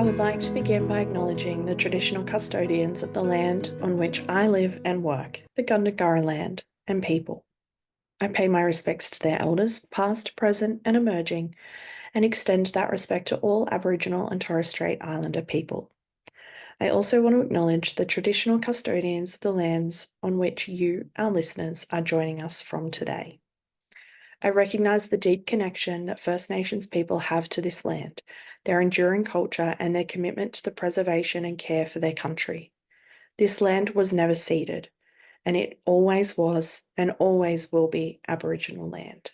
would like to begin by acknowledging the traditional custodians of the land on which I live and work, the Gundungurra land, and people. I pay my respects to their elders, past, present, and emerging, and extend that respect to all Aboriginal and Torres Strait Islander people. I also want to acknowledge the traditional custodians of the lands on which you, our listeners, are joining us from today. I recognise the deep connection that First Nations people have to this land, their enduring culture, and their commitment to the preservation and care for their country. This land was never ceded, and it always was and always will be Aboriginal land.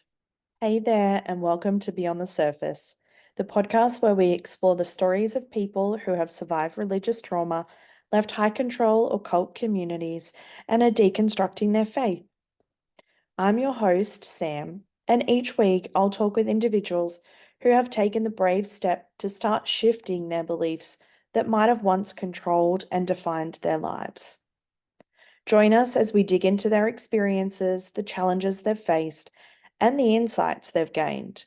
Hey there, and welcome to Beyond the Surface, the podcast where we explore the stories of people who have survived religious trauma, left high control or cult communities, and are deconstructing their faith. I'm your host, Sam, and each week I'll talk with individuals who have taken the brave step to start shifting their beliefs that might have once controlled and defined their lives. Join us as we dig into their experiences, the challenges they've faced, and the insights they've gained.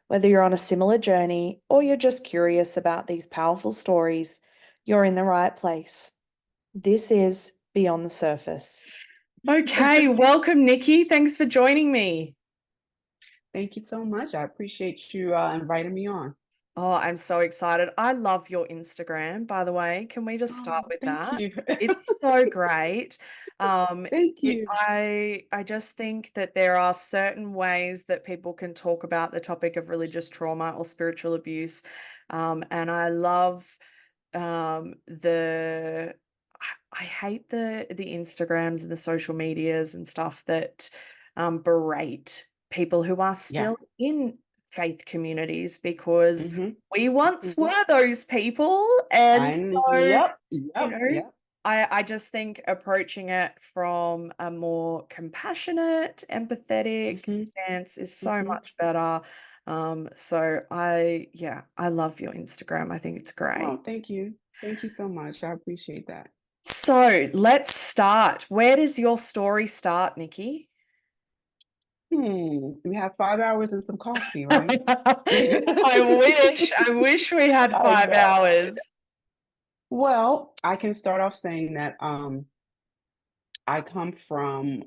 Whether you're on a similar journey or you're just curious about these powerful stories, you're in the right place. This is Beyond the Surface. Okay, welcome, Nikki. Thanks for joining me. Thank you so much. I appreciate you inviting me on. Oh, I'm so excited. I love your Instagram, by the way. Can we just start with Thank that? you. It's so great. Thank you. I just think that there are certain ways that people can talk about the topic of religious trauma or spiritual abuse. And I love the I hate the Instagrams and the social medias and stuff that berate people who are Yeah. still in faith communities, because hmm we once hmm were those people. And so, Yep. you Yep. know, Yep. I just think approaching it from a more compassionate, empathetic hmm stance is so hmm much better. I love your Instagram. I think it's great. Oh, thank you. Thank you so much. I appreciate that. So let's start. Where does your story start, Nikki? We have 5 hours and some coffee, right? I wish we had I five know. hours. Well, I can start off saying that I come from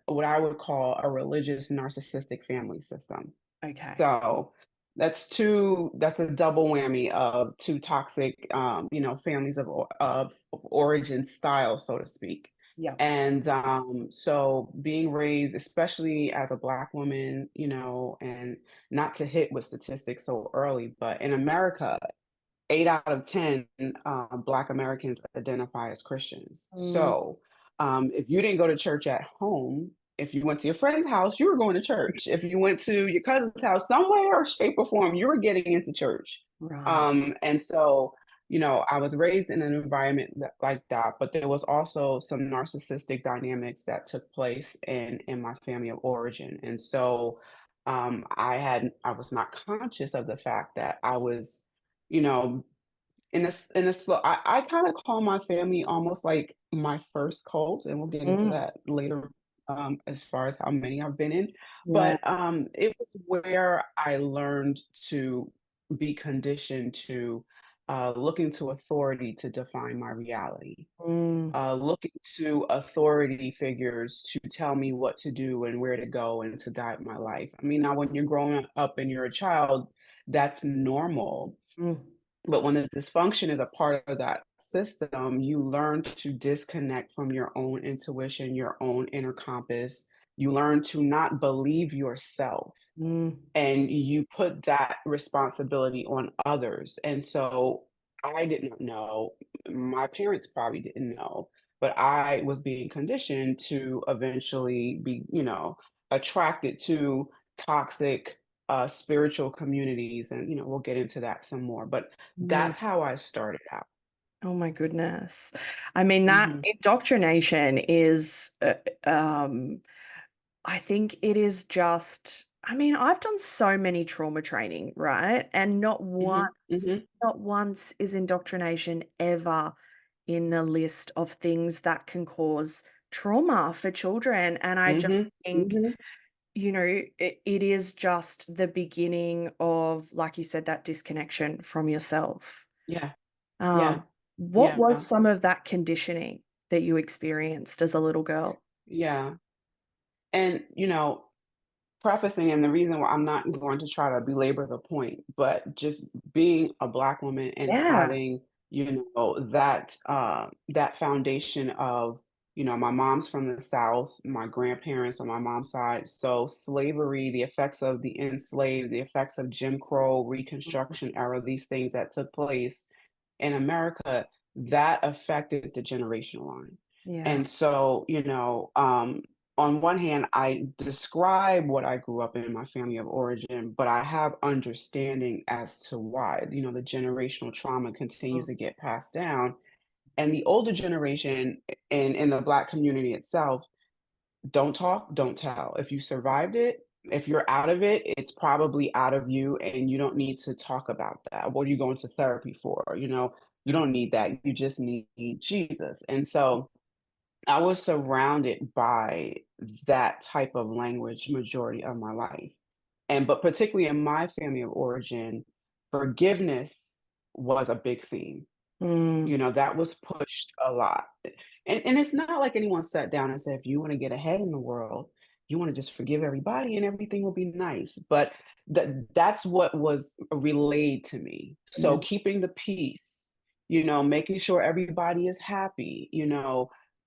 what I would call a religious narcissistic family system. Okay. So that's a double whammy of two toxic, families of origin style, so to speak. Yeah. And so being raised, especially as a Black woman, and not to hit with statistics so early, but in America, 8 out of 10 Black Americans identify as Christians. Mm, So if you didn't go to church at home, if you went to your friend's house, you were going to church. If you went to your cousin's house, somewhere or shape or form, you were getting into church. right. And so, I was raised in an environment like that, but there was also some narcissistic dynamics that took place in my family of origin. And so I was not conscious of the fact that I was, you know, in a slow I kind of call my family almost like my first cult, and we'll get into Mm, that later, as far as how many I've been in. yeah. But it was where I learned to be conditioned to looking to authority to define my reality. Mm, Looking to authority figures to tell me what to do and where to go and to guide my life. I mean, now when you're growing up and you're a child, that's normal, mm, but when the dysfunction is a part of that system, you learn to disconnect from your own intuition, your own inner compass. You learn to not believe yourself, mm, and you put that responsibility on others. And so I didn't know, my parents probably didn't know, but I was being conditioned to eventually be, attracted to toxic spiritual communities. And, we'll get into that some more. But mm. that's how I started out. Oh my goodness. I mean, that hmm indoctrination is, I think it is just, I mean, I've done so many trauma training, right? And hmm hmm not once is indoctrination ever in the list of things that can cause trauma for children. And I hmm just think, hmm it is just the beginning of, like you said, that disconnection from yourself. Yeah. Yeah. What was Yeah. some of that conditioning that you experienced as a little girl? Yeah. And, prefacing and the reason why I'm not going to try to belabor the point, but just being a Black woman and Yeah. having, that foundation of, my mom's from the South, my grandparents on my mom's side. So slavery, the effects of the enslaved, the effects of Jim Crow, Mhm. Reconstruction era, these things that took place in America, that affected the generational line. Yeah. And so, on one hand, I describe what I grew up in my family of origin, but I have understanding as to why, the generational trauma continues Mm. to get passed down. And the older generation in the Black community itself, don't talk, don't tell. If you survived it, if you're out of it, it's probably out of you and you don't need to talk about that. What are you going to therapy for? You don't need that. You just need Jesus. And so I was surrounded by that type of language majority of my life. But particularly in my family of origin, forgiveness was a big theme. Mm. That was pushed a lot. And it's not like anyone sat down and said, if you want to get ahead in the world, you want to just forgive everybody and everything will be nice. But that's what was relayed to me. Yeah. So keeping the peace, making sure everybody is happy,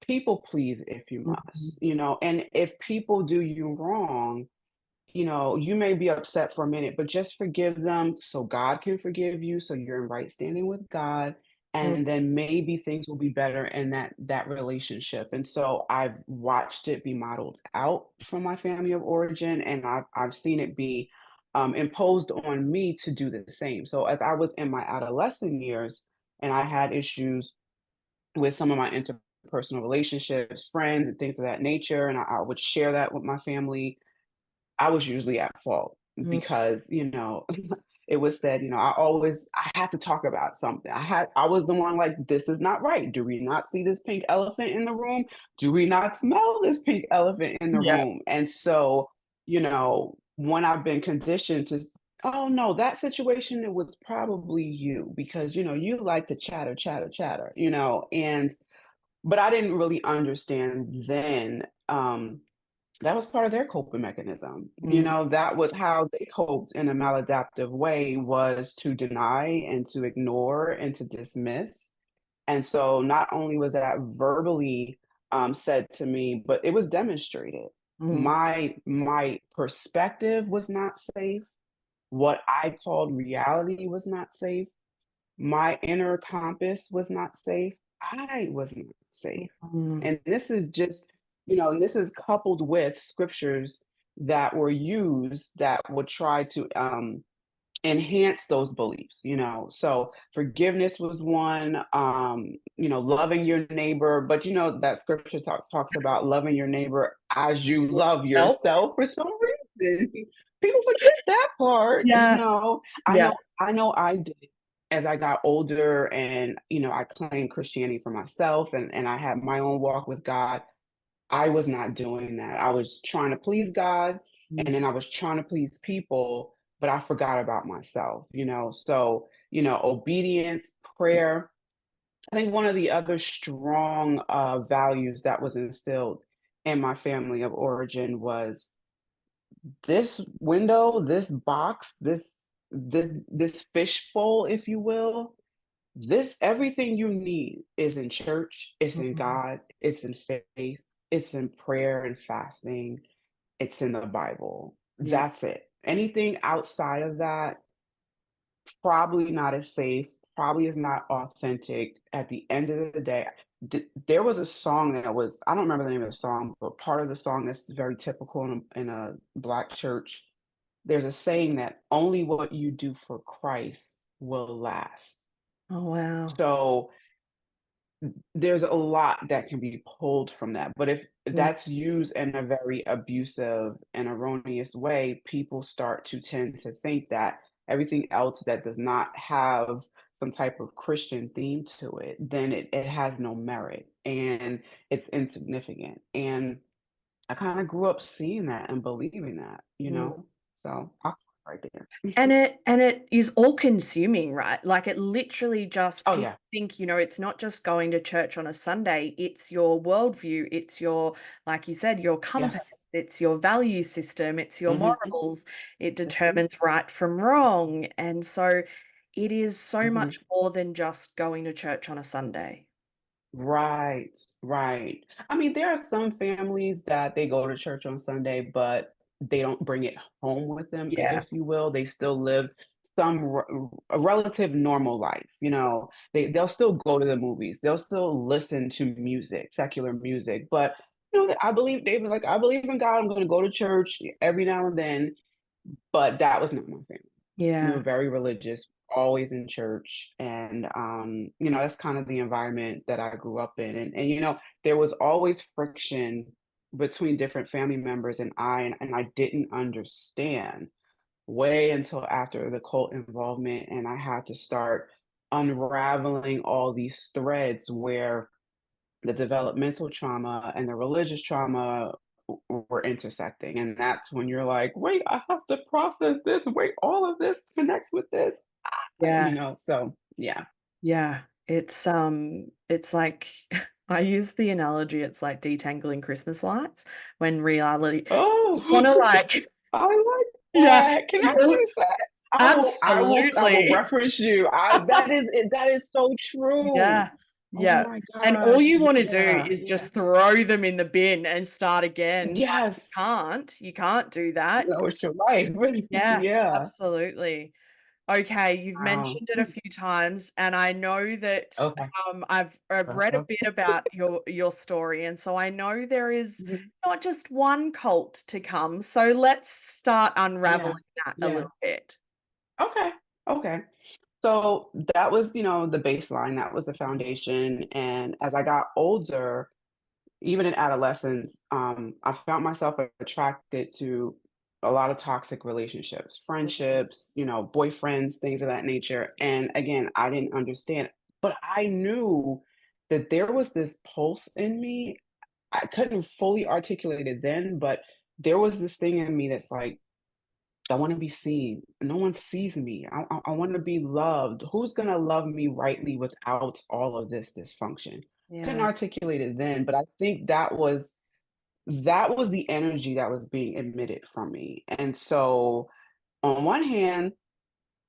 people please if you Mhm. must, and if people do you wrong, you may be upset for a minute, but just forgive them so God can forgive you, so you're in right standing with God, Mm. and then maybe things will be better in that relationship. And so I've watched it be modeled out from my family of origin, and I've seen it be imposed on me to do the same. So as I was in my adolescent years, and I had issues with some of my interpersonal relationships, friends, and things of that nature, and I would share that with my family. I was usually at fault Mm. because, it was said, I had to talk about something. I was the one like, this is not right. Do we not see this pink elephant in the room? Do we not smell this pink elephant in the Yeah. room? And so, when I've been conditioned to, oh no, that situation, it was probably you because, you like to chatter, chatter, chatter, and but I didn't really understand then. That was part of their coping mechanism. Mm. That was how they coped in a maladaptive way, was to deny and to ignore and to dismiss. And so not only was that verbally said to me, but it was demonstrated. Mm. My perspective was not safe. What I called reality was not safe. My inner compass was not safe. I was not safe. Mm. And this is just, and this is coupled with scriptures that were used that would try to enhance those beliefs, so forgiveness was one, loving your neighbor, but that scripture talks about loving your neighbor as you love Self. yourself. For some reason people forget that part. Yeah. I Yeah. know I did as I got older, and I claimed Christianity for myself, and I had my own walk with God. I was not doing that. I was trying to please God, Mm. and then I was trying to please people, but I forgot about myself, So, obedience, prayer. I think one of the other strong values that was instilled in my family of origin was this window, this box, this fishbowl, if you will. This everything you need is in church, it's in Mhm. God, it's in faith, it's in prayer and fasting, it's in the Bible. Yeah. That's it. Anything outside of that, probably not as safe, probably is not authentic. At the end of the day, there was a song that was, I don't remember the name of the song, but part of the song that's very typical in a Black church. There's a saying that only what you do for Christ will last. Oh, wow. So there's a lot that can be pulled from that, but if Mm. that's used in a very abusive and erroneous way, people start to tend to think that everything else that does not have some type of Christian theme to it, then it has no merit and it's insignificant. And I kind of grew up seeing that and believing that, Mm. So right there. And it is all consuming, right? Like it literally just Oh, people yeah. think, it's not just going to church on a Sunday, it's your worldview, it's your, like you said, your compass, Yes. it's your value system, it's your Mhm. morals. It Mhm. determines right from wrong. And so it is so Mhm. much more than just going to church on a Sunday. Right, right. I mean, there are some families that they go to church on Sunday, but they don't bring it home with them, Yeah. if you will. They still live a relative normal life. They'll still go to the movies. They'll still listen to music, secular music. But I believe I believe in God. I'm going to go to church every now and then. But that was not my family. We were Yeah. very religious, always in church, and, that's kind of the environment that I grew up in, and there was always friction between different family members and I didn't understand way until after the cult involvement, and I had to start unraveling all these threads where the developmental trauma and the religious trauma were intersecting. And that's when you're like, wait, I have to process this. Wait, all of this connects with this. Yeah. So yeah. Yeah, it's like I use the analogy, it's like detangling Christmas lights when reality you just Oh, wanna like I like yeah, that. Can I you use that? I will absolutely. reference you. That is so true. Yeah, Oh yeah, my and all gosh. you wanna do Yeah, is yeah. just throw them in the bin and start again, but Yes. you can't do that. It's your life. Yeah, Yeah. absolutely. Okay, you've Wow. mentioned it a few times, and I know that Okay. I've read a bit about your story, and so I know there is Mhm. not just one cult to come. So let's start unraveling Yeah. that a Yeah. little bit. Okay. Okay. So that was, the baseline, that was the foundation. And as I got older, even in adolescence, I found myself attracted to a lot of toxic relationships, friendships, boyfriends, things of that nature. And again, I didn't understand, but I knew that there was this pulse in me. I couldn't fully articulate it then, but there was this thing in me that's like, I wanna be seen. No one sees me. I wanna be loved. Who's gonna love me rightly without all of this dysfunction? Couldn't Yeah, articulate it then, but I think that was the energy that was being emitted from me. And so, on one hand,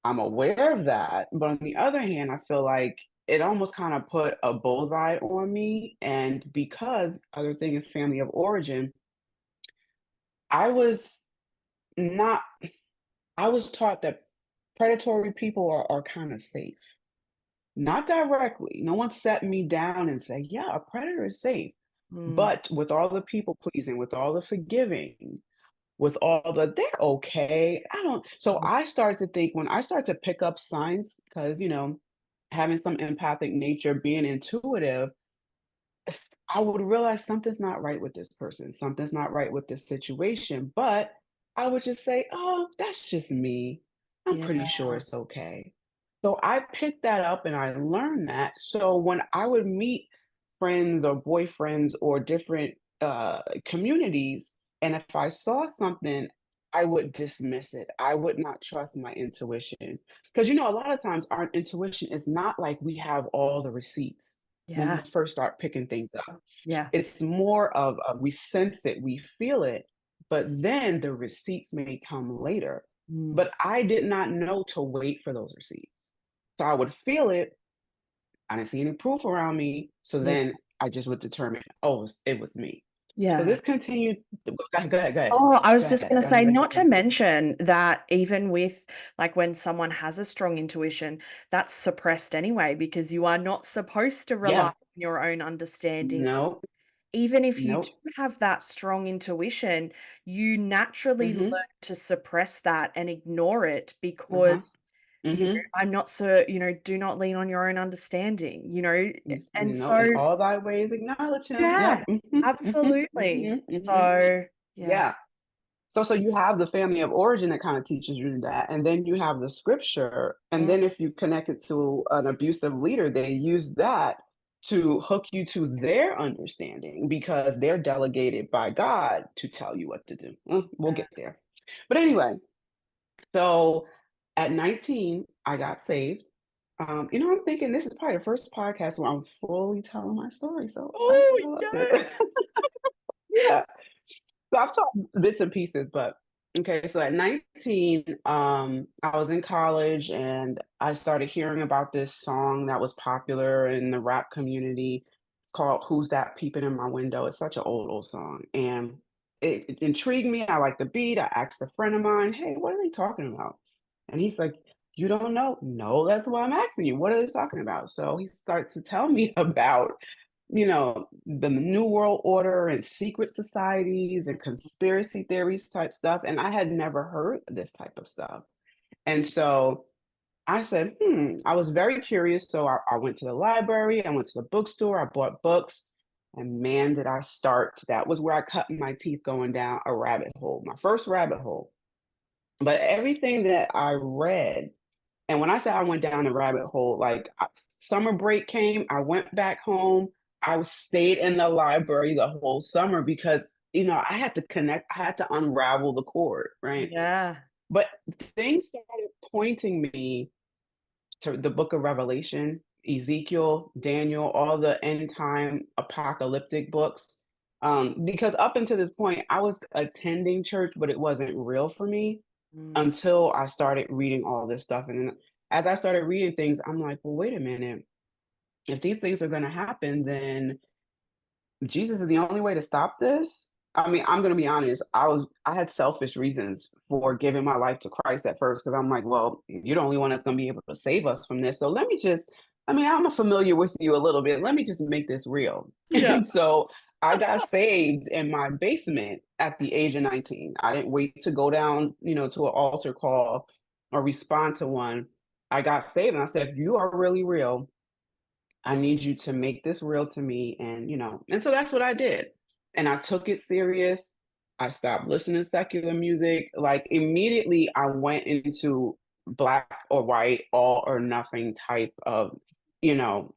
I'm aware of that, but on the other hand, I feel like it almost kinda put a bullseye on me, and because other thing is family of origin, I was not I was taught that predatory people are kind of safe. Not directly. No one set me down and said, yeah, a predator is safe. mm, But with all the people pleasing, with all the forgiving, with all the they're okay. I don't so mm, I started to think when I start to pick up signs, because having some empathic nature, being intuitive, I would realize something's not right with this person. Something's not right with this situation. But I would just say, oh, that's just me. I'm yeah, pretty sure it's okay. So I picked that up and I learned that. So when I would meet friends or boyfriends or different communities, and if I saw something, I would dismiss it. I would not trust my intuition. Because, a lot of times our intuition is not like we have all the receipts when we yeah, first start picking things up. yeah, It's more of we sense it, we feel it, but then the receipts may come later. mm, But I did not know to wait for those receipts. So I would feel it. I didn't see any proof around me. So yeah, then I just would determine, oh, it was me. So yeah. this continued. Go ahead, go ahead, go ahead. Oh, I Go was just ahead, gonna go say, ahead, go not to ahead. mention that even with like when someone has a strong intuition, that's suppressed anyway because you are not supposed to rely Yeah. on your own understanding. So No. even if you do Nope. have that strong intuition, you naturally learn Mm-hmm. to suppress that and ignore it Uh-huh. because Mm-hmm. I'm not so, do not lean on your own understanding, and so In all thy ways acknowledge him. yeah, Yep. Mm-hmm. Mm-hmm. absolutely. Mm-hmm. Mm-hmm. So yeah, Yeah. So you have the family of origin that kind of teaches you that, and then you have the scripture, and yeah, then if you connect it to an abusive leader, they use that to hook you to their understanding because they're delegated by God to tell you what to do. We'll get there. But anyway, So at 19, I got saved. I'm thinking this is probably the first podcast where I'm fully telling my story. So Oh, I love yes. this. Yeah. So I've taught bits and pieces, but okay. So at 19, I was in college and I started hearing about this song that was popular in the rap community. It's called "Who's That Peeping in My Window." It's such an old song, and it intrigued me. I like the beat. I asked a friend of mine, "Hey, what are they talking about?" And he's like, "You don't know? No, that's why I'm asking you. What are they talking about?" So he starts to tell me about the New World Order and secret societies and conspiracy theories type stuff. And I had never heard this type of stuff. And so I said, I was very curious. So I went to the library, I went to the bookstore, I bought books. And man, did I start. That was where I cut my teeth going down a rabbit hole, my first rabbit hole. But everything that I read, and when I say I went down a rabbit hole, like summer break came, I went back home. Stayed in the library the whole summer because I had to connect, I had to unravel the cord, right? Yeah. But things started pointing me to the book of Revelation, Ezekiel, Daniel, all the end time apocalyptic books. Because up until this point, I was attending church, but it wasn't real for me Mm. until I started reading all this stuff. And then as I started reading things, I'm like, well, wait a minute. If these things are going to happen, then Jesus is the only way to stop this. I mean, I'm going to be honest. I had selfish reasons for giving my life to Christ at first because I'm like, well, you're the only one that's going to be able to save us from this. So let me just, I mean, I'm familiar with you a little bit. Let me just make this real. Yeah. And so I got saved in my basement at the age of 19. I didn't wait to go down, to an altar call or respond to one. I got saved and I said, if you are really real, I need you to make this real to me. And so that's what I did. And I took it serious. I stopped listening to secular music. Like immediately, I went into black or white, all or nothing type of, you know,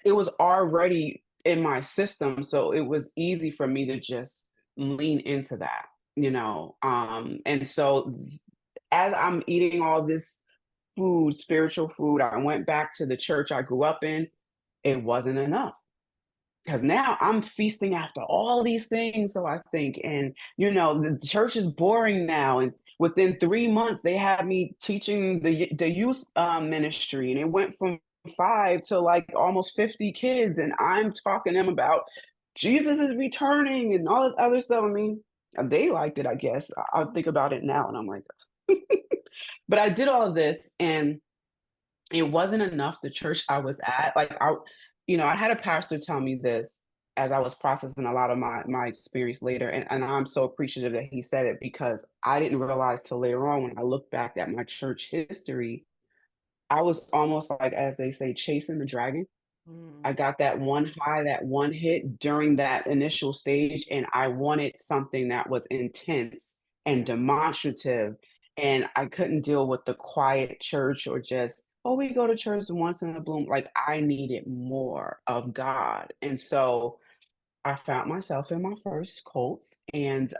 it was already in my system. So it was easy for me to just lean into that, And so as I'm eating all this food, spiritual food, I went back to the church I grew up in. It wasn't enough because now I'm feasting after all these things. So I think, and the church is boring now. And within 3 months, they had me teaching the youth ministry, and it went from 5 to like almost 50 kids, and I'm talking to them about Jesus is returning and all this other stuff. I mean, they liked it, I guess. I think about it now, and I'm like, but I did all of this, and it wasn't enough the church I was at. Like I had a pastor tell me this as I was processing a lot of my experience later. And I'm so appreciative that he said it because I didn't realize till later on when I look back at my church history, I was almost like, as they say, chasing the dragon. Mm. I got that one high, that one hit during that initial stage, and I wanted something that was intense and demonstrative. And I couldn't deal with the quiet church or just, oh, we go to church once in a bloom. Like I needed more of God. And so I found myself in my first cult. And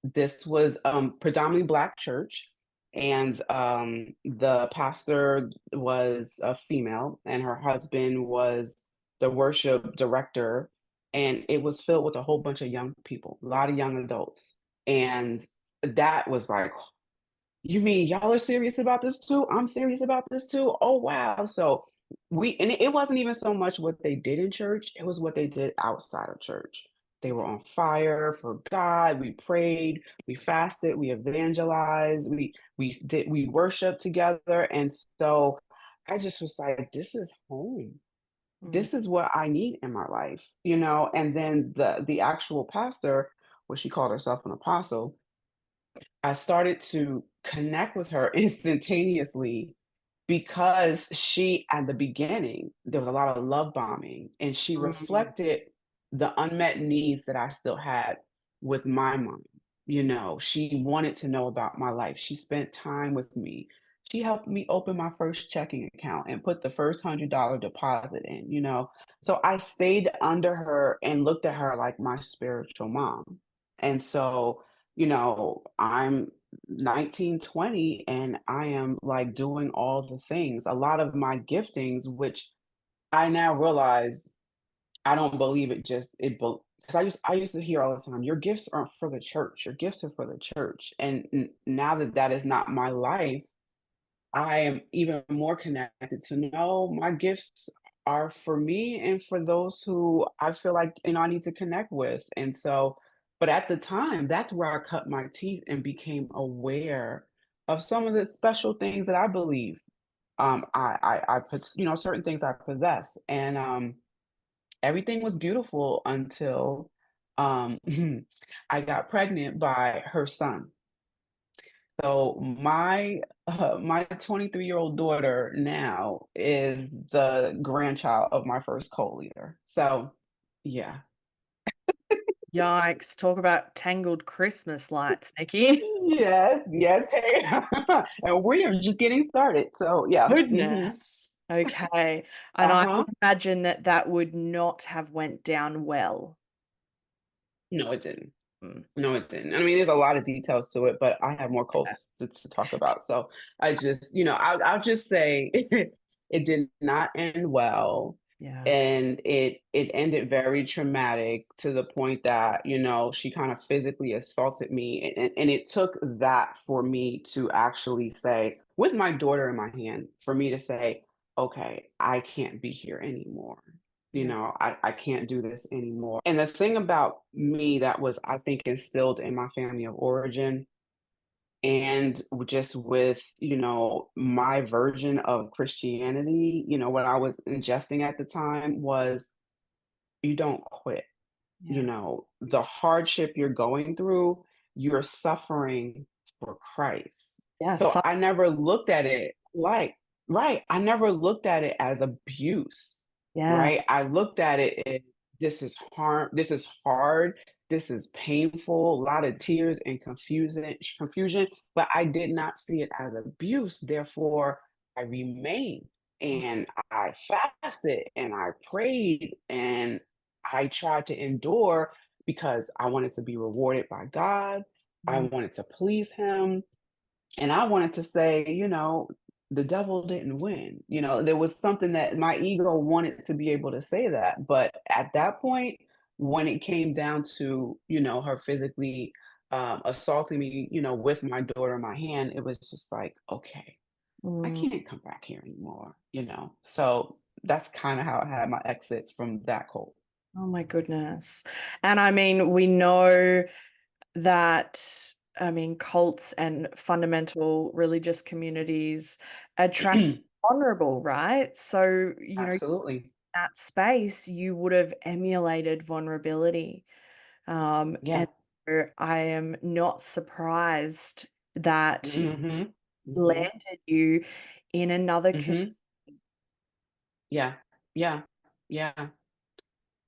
this was predominantly black church, and the pastor was a female, and her husband was the worship director, and it was filled with a whole bunch of young people, a lot of young adults, and that was like, you mean y'all are serious about this too? I'm serious about this too. Oh wow. So it wasn't even so much what they did in church, it was what they did outside of church. They were on fire for God. We prayed, we fasted, we evangelized, we worshiped together. And so I just was like, this is home. Mm. This is what I need in my life. And then the actual pastor, what she called herself an apostle, I started to connect with her instantaneously because she, at the beginning, there was a lot of love bombing, and she Mm. reflected the unmet needs that I still had with my mom. She wanted to know about my life. She spent time with me. She helped me open my first checking account and put the first $100 deposit in. So I stayed under her and looked at her like my spiritual mom. And so I'm 19, 20, and I am like doing all the things. A lot of my giftings, which I now realize I don't believe it just it because I used to hear all the time, your gifts aren't for the church. Your gifts are for the church. And now that that is not my life, I am even more connected to know my gifts are for me and for those who I feel like, I need to connect with. And so, but at the time, that's where I cut my teeth and became aware of some of the special things that I believe I put, certain things I possess. And everything was beautiful until um I got pregnant by her son. So my 23-year-old daughter now is the grandchild of my first co-leader. So yeah. Yikes. Talk about tangled Christmas lights, Nikki. Yes, yes, hey. And we are just getting started. So yeah. Goodness. Okay. And I Uh-huh. would imagine that that would not have went down well. No, it didn't. Mm, No, it didn't. I mean, there's a lot of details to it, but I have more yeah. quotes to talk about. So I just, I'll just say it did not end well. Yeah. And it ended very traumatic to the point that, she kind of physically assaulted me. And it took that for me to actually say, with my daughter in my hand, for me to say, okay, I can't be here anymore. Yeah. I can't do this anymore. And the thing about me that was, I think, instilled in my family of origin and just with, my version of Christianity, what I was ingesting at the time was you don't quit. Yeah. The hardship you're going through, you're suffering for Christ. Yeah. So I never looked at it like, right. I never looked at it as abuse, Yeah. right? I looked at it as this is harm, this is hard, this is painful, a lot of tears and confusion, but I did not see it as abuse. Therefore, I remained and I fasted and I prayed and I tried to endure because I wanted to be rewarded by God. I Mm, wanted to please Him. And I wanted to say, the devil didn't win. There was something that my ego wanted to be able to say that. But at that point, when it came down to, her physically assaulting me, with my daughter in my hand, it was just like, okay, I mm. can't come back here anymore. So that's kind of how I had my exit from that cult. Oh my goodness. And I mean, we know that, I mean, cults and fundamental religious communities attract vulnerable, right? So, Absolutely. that space, you would have emulated vulnerability. And Yeah. so I am not surprised that it Mhm. Mhm. landed you in another Mhm. Yeah. Yeah. Yeah.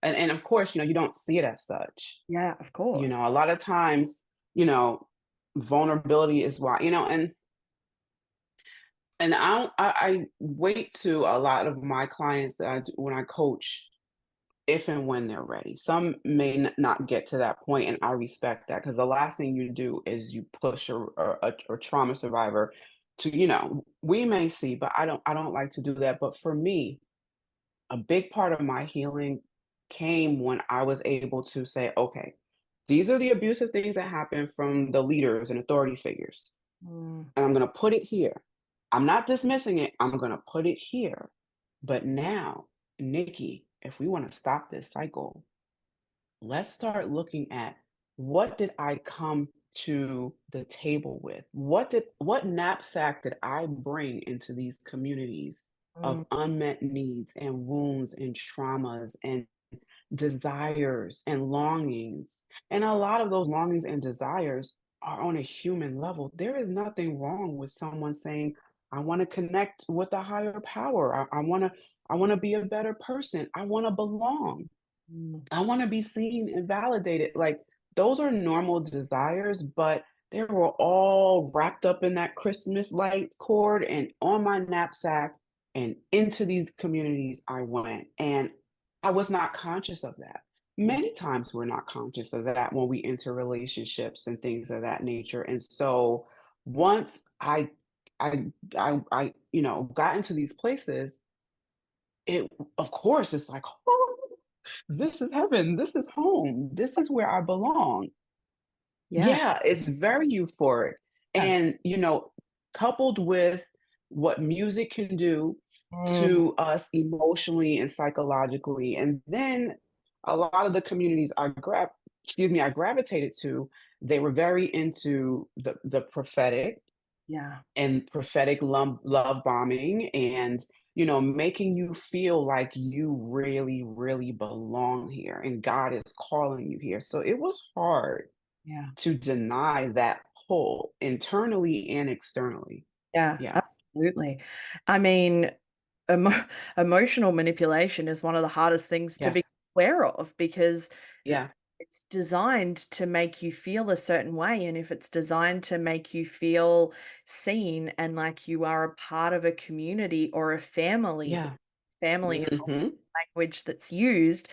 And of course, you don't see it as such. yeah, of course. A lot of times, you know, vulnerability is why, and I wait to a lot of my clients that I do when I coach if and when they're ready. Some may not get to that point, and I respect that because the last thing you do is you push a trauma survivor to, we may see, but I don't like to do that. But for me, a big part of my healing came when I was able to say, okay, these are the abusive things that happen from the leaders and authority figures. Mm, And I'm going to put it here. I'm not dismissing it. I'm going to put it here. But now, Nikki, if we want to stop this cycle, let's start looking at what did I come to the table with? What knapsack did I bring into these communities mm, of unmet needs and wounds and traumas and desires and longings? And a lot of those longings and desires are on a human level. There is nothing wrong with someone saying, I want to connect with a higher power. I want to be a better person. I want to belong. mm, I want to be seen and validated. Like those are normal desires, but they were all wrapped up in that Christmas light cord and on my knapsack and into these communities I went. And I was not conscious of that. mm, Many times we're not conscious of that when we enter relationships and things of that nature. And so once got into these places, it of course, it's like, "Oh, this is heaven. This is home. This is where I belong." Yeah. Yeah, it's very euphoric. Yeah. And, coupled with what music can do Mm, to us emotionally and psychologically. And then a lot of the communities I gravitated to, they were very into the prophetic yeah. and prophetic love bombing and making you feel like you really really belong here and God is calling you here. So it was hard Yeah. to deny that pull internally and externally. Yeah, Yeah. absolutely. I mean, emo emotional manipulation is one of the hardest things to be Yes. aware of because Yeah. it's designed to make you feel a certain way. And if it's designed to make you feel seen and like you are a part of a community or a family, Yeah. family is often Hmm. the language that's used.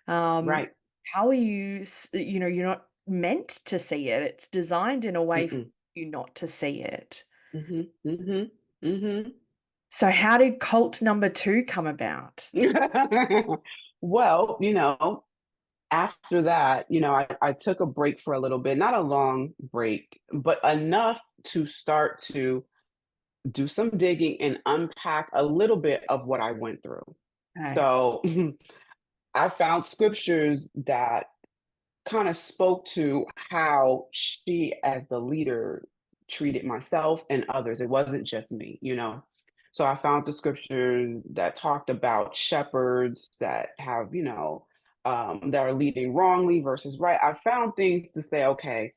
Um, Right. how are you're not meant to see it. It's designed in a way for Mm-mm. you not to see it. Hmm. Hmm. Hmm. So how did cult number 2 come about? Well, after that, I took a break for a little bit, not a long break, but enough to start to do some digging and unpack a little bit of what I went through. Okay. So I found scriptures that kind of spoke to how she, as the leader, treated myself and others. It wasn't just me. So I found the scripture that talked about shepherds that have, that are leading wrongly versus right. I found things to say, okay,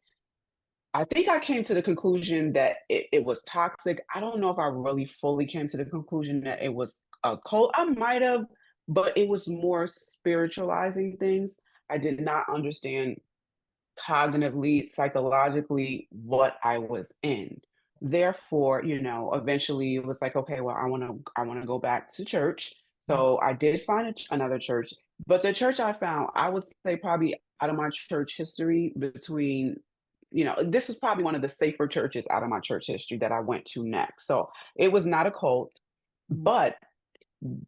I think I came to the conclusion that it was toxic. I don't know if I really fully came to the conclusion that it was a cult. I might have, but it was more spiritualizing things. I did not understand cognitively, psychologically what I was in. Therefore, eventually it was like, okay, well, I want to go back to church. Mm, So I did find another church, but the church I found, I would say probably out of my church history between, this is probably one of the safer churches out of my church history that I went to next. So it was not a cult, mm, but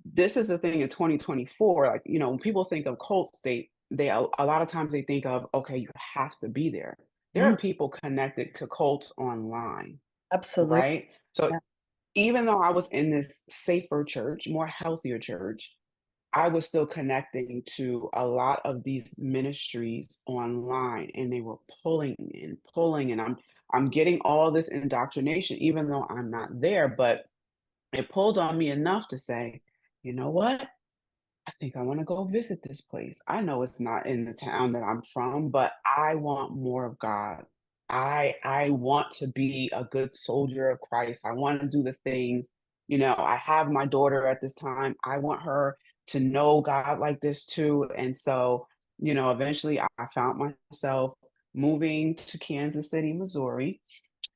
this is the thing in 2024, like, when people think of cults, they a lot of times they think of, okay, you have to be there. There are mm, people connected to cults online, absolutely. right? So Yeah. even though I was in this safer church, more healthier church, I was still connecting to a lot of these ministries online and they were pulling and I'm getting all this indoctrination even though I'm not there, but it pulled on me enough to say, you know what? I think I want to go visit this place. I know it's not in the town that I'm from, but I want more of God. I want to be a good soldier of Christ. I want to do the things. I have my daughter at this time. I want her to know God like this too. And so, eventually I found myself moving to Kansas City, Missouri,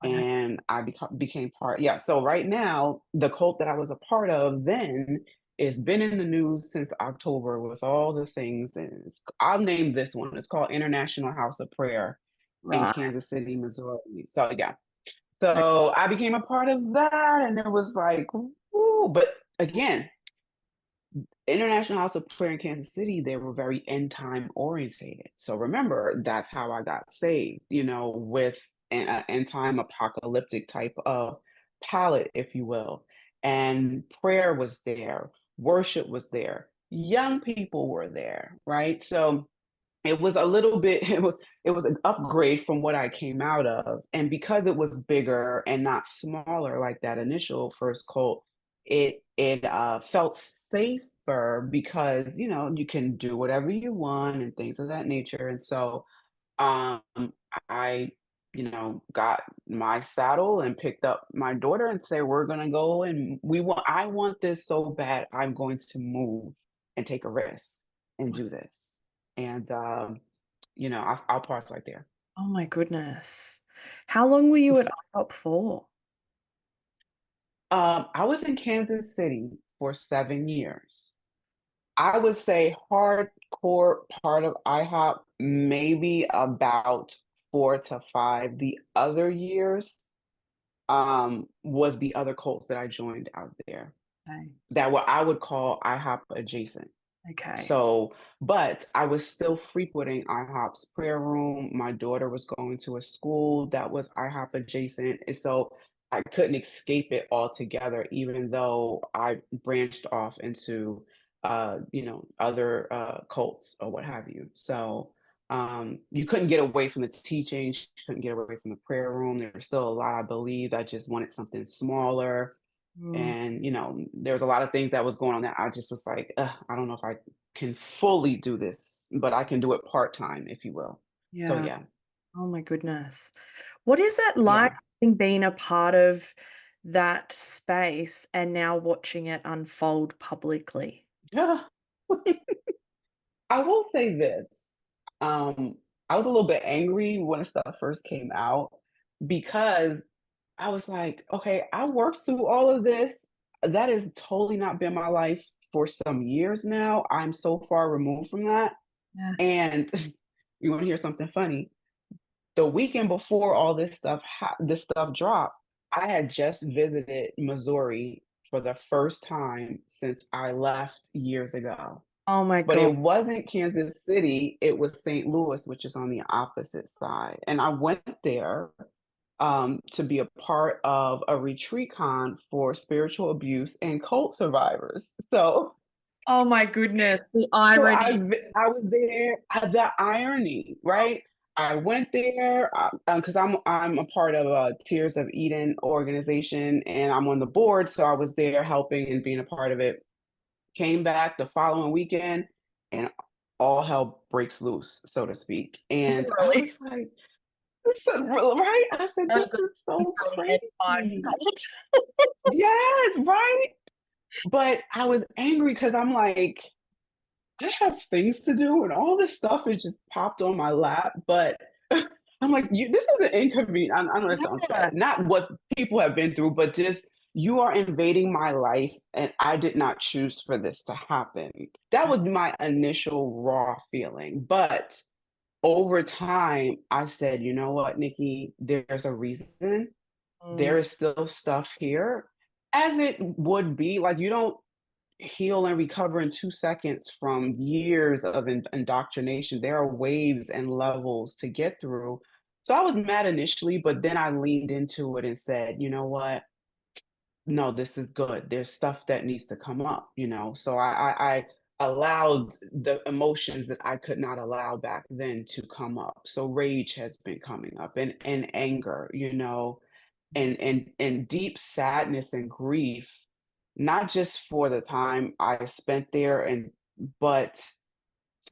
Right. and I became part. Yeah, so right now, the cult that I was a part of then is been in the news since October with all the things, and I'll name this one. It's called International House of Prayer in Right. Kansas City, Missouri. So yeah, Okay. so I became a part of that, and it was like, woo. But again, International House of Prayer in Kansas City, they were very end time orientated. So remember, that's how I got saved, with an end time apocalyptic type of palette, if you will. And prayer was there, worship was there, young people were there, right? So it was a little bit it was an upgrade from what I came out of, and because it was bigger and not smaller like that initial first cult, it felt safer because, you can do whatever you want and things of that nature, and so, um, I, got my saddle and picked up my daughter and say, "We're gonna go and I want this so bad, I'm going to move and take a risk and do this." And, I'll pause right there. Oh my goodness. How long were you at IHOP for? I was in Kansas City for 7 years. I would say hardcore part of IHOP, maybe about 4 to 5. The other years, was the other cults that I joined out there Okay. that what I would call IHOP adjacent. Okay. So, but I was still frequenting IHOP's prayer room. My daughter was going to a school that was IHOP adjacent. And so I couldn't escape it altogether, even though I branched off into, other cults or what have you. So you couldn't get away from the teachings, you couldn't get away from the prayer room. There was still a lot I believed. I just wanted something smaller, Mm, and, there's a lot of things that was going on that I just was like, "Ugh, I don't know if I can fully do this, but I can do it part-time, if you will." So, yeah. yeah, Oh my goodness. What is it like yeah. being a part of that space and now watching it unfold publicly? Yeah. I will say this, I was a little bit angry when the stuff first came out because I was like, "Okay, I worked through all of this. That has totally not been my life for some years now. I'm so far removed from that." Yeah. And you wanna hear something funny? The weekend before all this stuff dropped, I had just visited Missouri for the first time since I left years ago. Oh my But God. it wasn't Kansas City, it was St. Louis, which is on the opposite side, and I went there, to be a part of a retreat con for spiritual abuse and cult survivors. Oh my goodness. The So irony. I was there, the irony, right? I went there, because I'm a part of a Tears of Eden organization, and I'm on the board, so I was there helping and being a part of it. Came back the following weekend, and all hell breaks loose, so to speak, and I Literally. was like, "This is real," right? I said, As "This the is so from the end times crazy." cult. Yes, right? But I was angry because 'cause I'm like, I have things to do and all this stuff is just popped on my lap, but I'm like, you this is an inconvenient. I know that sounds Yeah. bad. Not what people have been through, but just you are invading my life and I did not choose for this to happen. That was my initial raw feeling. But over time, I said, you know what, Nikki, there's a reason. Mm, There is still stuff here. As it would be, like you don't heal and recover in 2 seconds from years of indoctrination. There are waves and levels to get through. So I was mad initially, but then I leaned into it and said, "You know what? No, this is good. There's stuff that needs to come up," you know? So I allowed the emotions that I could not allow back then to come up. So rage has been coming up, and anger, and deep sadness and grief, not just for the time I spent there, but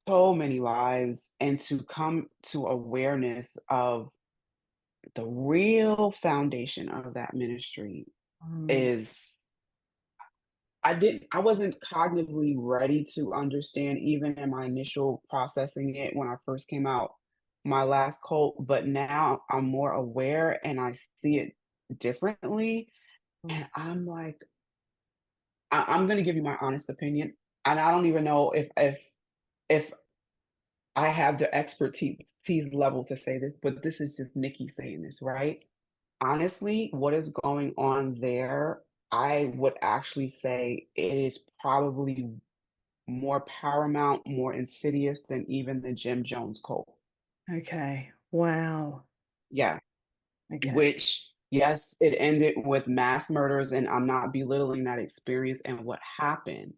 so many lives, and to come to awareness of the real foundation of that ministry mm, is I wasn't cognitively ready to understand even in my initial processing it when I first came out my last cult, but now I'm more aware and I see it differently. mm. And I'm like, I'm gonna give you my honest opinion, and I don't even know if I have the expertise level to say this, but this is just Nikki saying this, right? Honestly, what is going on there, I would actually say it is probably more paramount, more insidious than even the Jim Jones cult. Okay. Wow. Yeah, Okay. which yes, it ended with mass murders, and I'm not belittling that experience and what happened.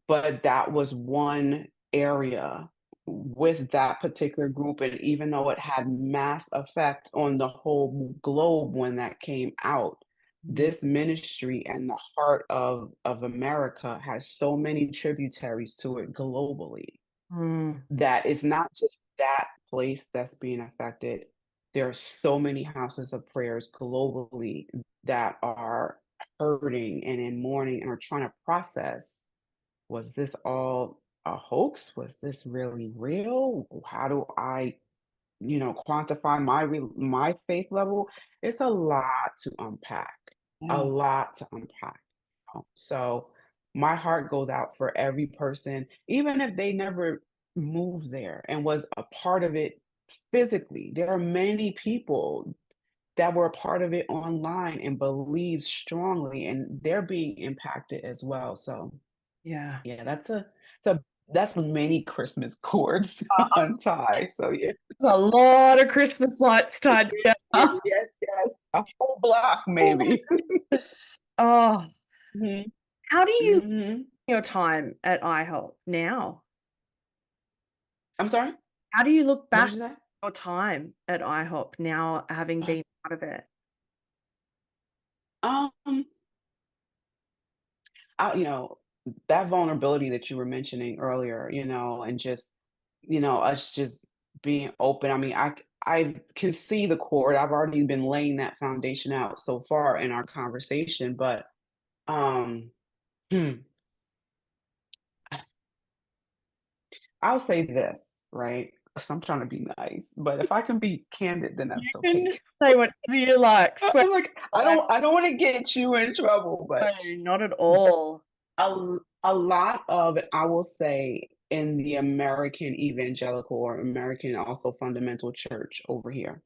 But that was one area with that particular group, and even though it had mass effect on the whole globe when that came out, Mm, this ministry and the heart of America has so many tributaries to it globally mm, that it's not just that place that's being affected. There are so many houses of prayers globally that are hurting and in mourning and are trying to process, was this all a hoax? Was this really real? How do I, quantify my faith level? It's a lot to unpack. A yeah. lot to unpack. So my heart goes out for every person, even if they never moved there and was a part of it physically. There are many people that were a part of it online and believe strongly, and they're being impacted as well. So Yeah. yeah, that's many Christmas cords untied. So yeah. There's a lot of Christmas lights tied together. Yes, yes. A whole block Oh my maybe. goodness. Oh, Mhm, how do you mhm. your time at IHOP now? I'm sorry? How do you look What back did you say? at your time at IHOP now having Uh, been part of it? um, that vulnerability that you were mentioning earlier, and just, us just being open. I mean, I can see the cord. I've already been laying that foundation out so far in our conversation, but, um, hmm, I'll say this, right? Because I'm trying to be nice, but if I can be candid, then You that's okay can too. say whatever you like, swear I'm like, like, I don't wanna get you in trouble, no, but not at all. a lot of it, I will say, in the American evangelical or American also fundamental church over here,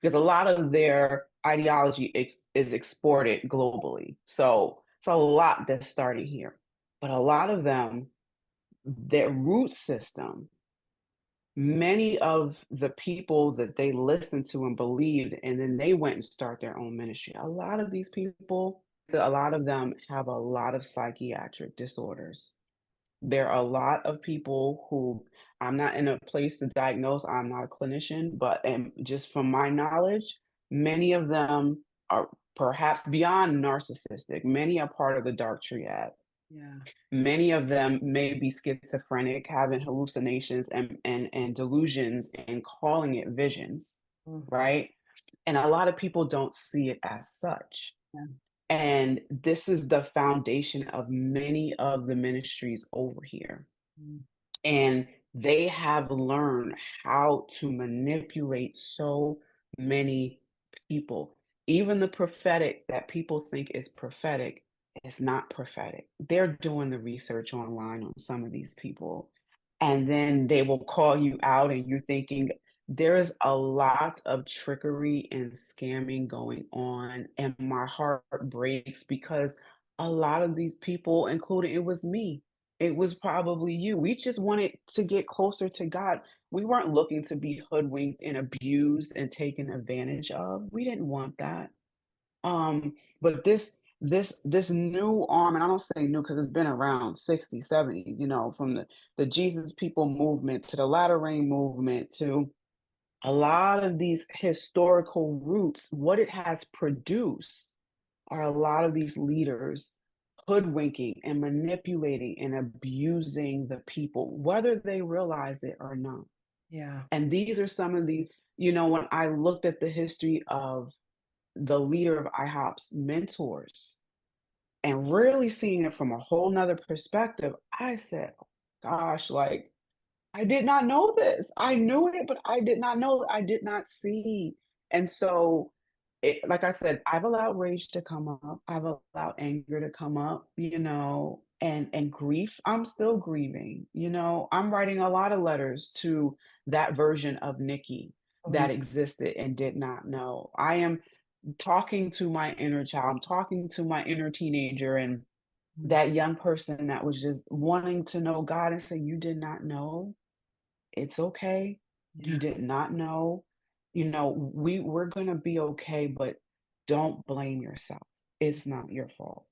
because a lot of their ideology is exported globally. So it's a lot that's starting here. But a lot of them, their root system, many of the people that they listened to and believed, and then they went and start their own ministry. A lot of these people, a lot of them have a lot of psychiatric disorders. There are a lot of people who, I'm not in a place to diagnose, I'm not a clinician, but just from my knowledge, many of them are perhaps beyond narcissistic. Many are part of the dark triad. Yeah. Many of them may be schizophrenic, having hallucinations and delusions and calling it visions, Mm, right? And a lot of people don't see it as such. yeah. And this is the foundation of many of the ministries over here. Mm, And they have learned how to manipulate so many people. Even the prophetic that people think is prophetic is not prophetic. They're doing the research online on some of these people. And then they will call you out, and you're thinking there's a lot of trickery and scamming going on. And my heart breaks because a lot of these people, including it was me, it was probably you. We just wanted to get closer to God. We weren't looking to be hoodwinked and abused and taken advantage of. We didn't want that. But this new arm, and I don't say new because it's been around 60, 70, from the Jesus People movement to the Latter Rain movement to a lot of these historical roots, what it has produced are a lot of these leaders hoodwinking and manipulating and abusing the people, whether they realize it or not. yeah. And these are some of the, when I looked at the history of the leader of IHOP's mentors and really seeing it from a whole nother perspective, I said, oh, gosh, like I did not know this. I knew it, but I did not know. I did not see. And so, like I said, I've allowed rage to come up. I've allowed anger to come up, and grief. I'm still grieving. I'm writing a lot of letters to that version of Nikki Mhm, that existed and did not know. I am talking to my inner child. I'm talking to my inner teenager and mm, that young person that was just wanting to know God and say, "You did not know." It's okay. You yeah. did not know. We're gonna be okay, but don't blame yourself. It's not your fault.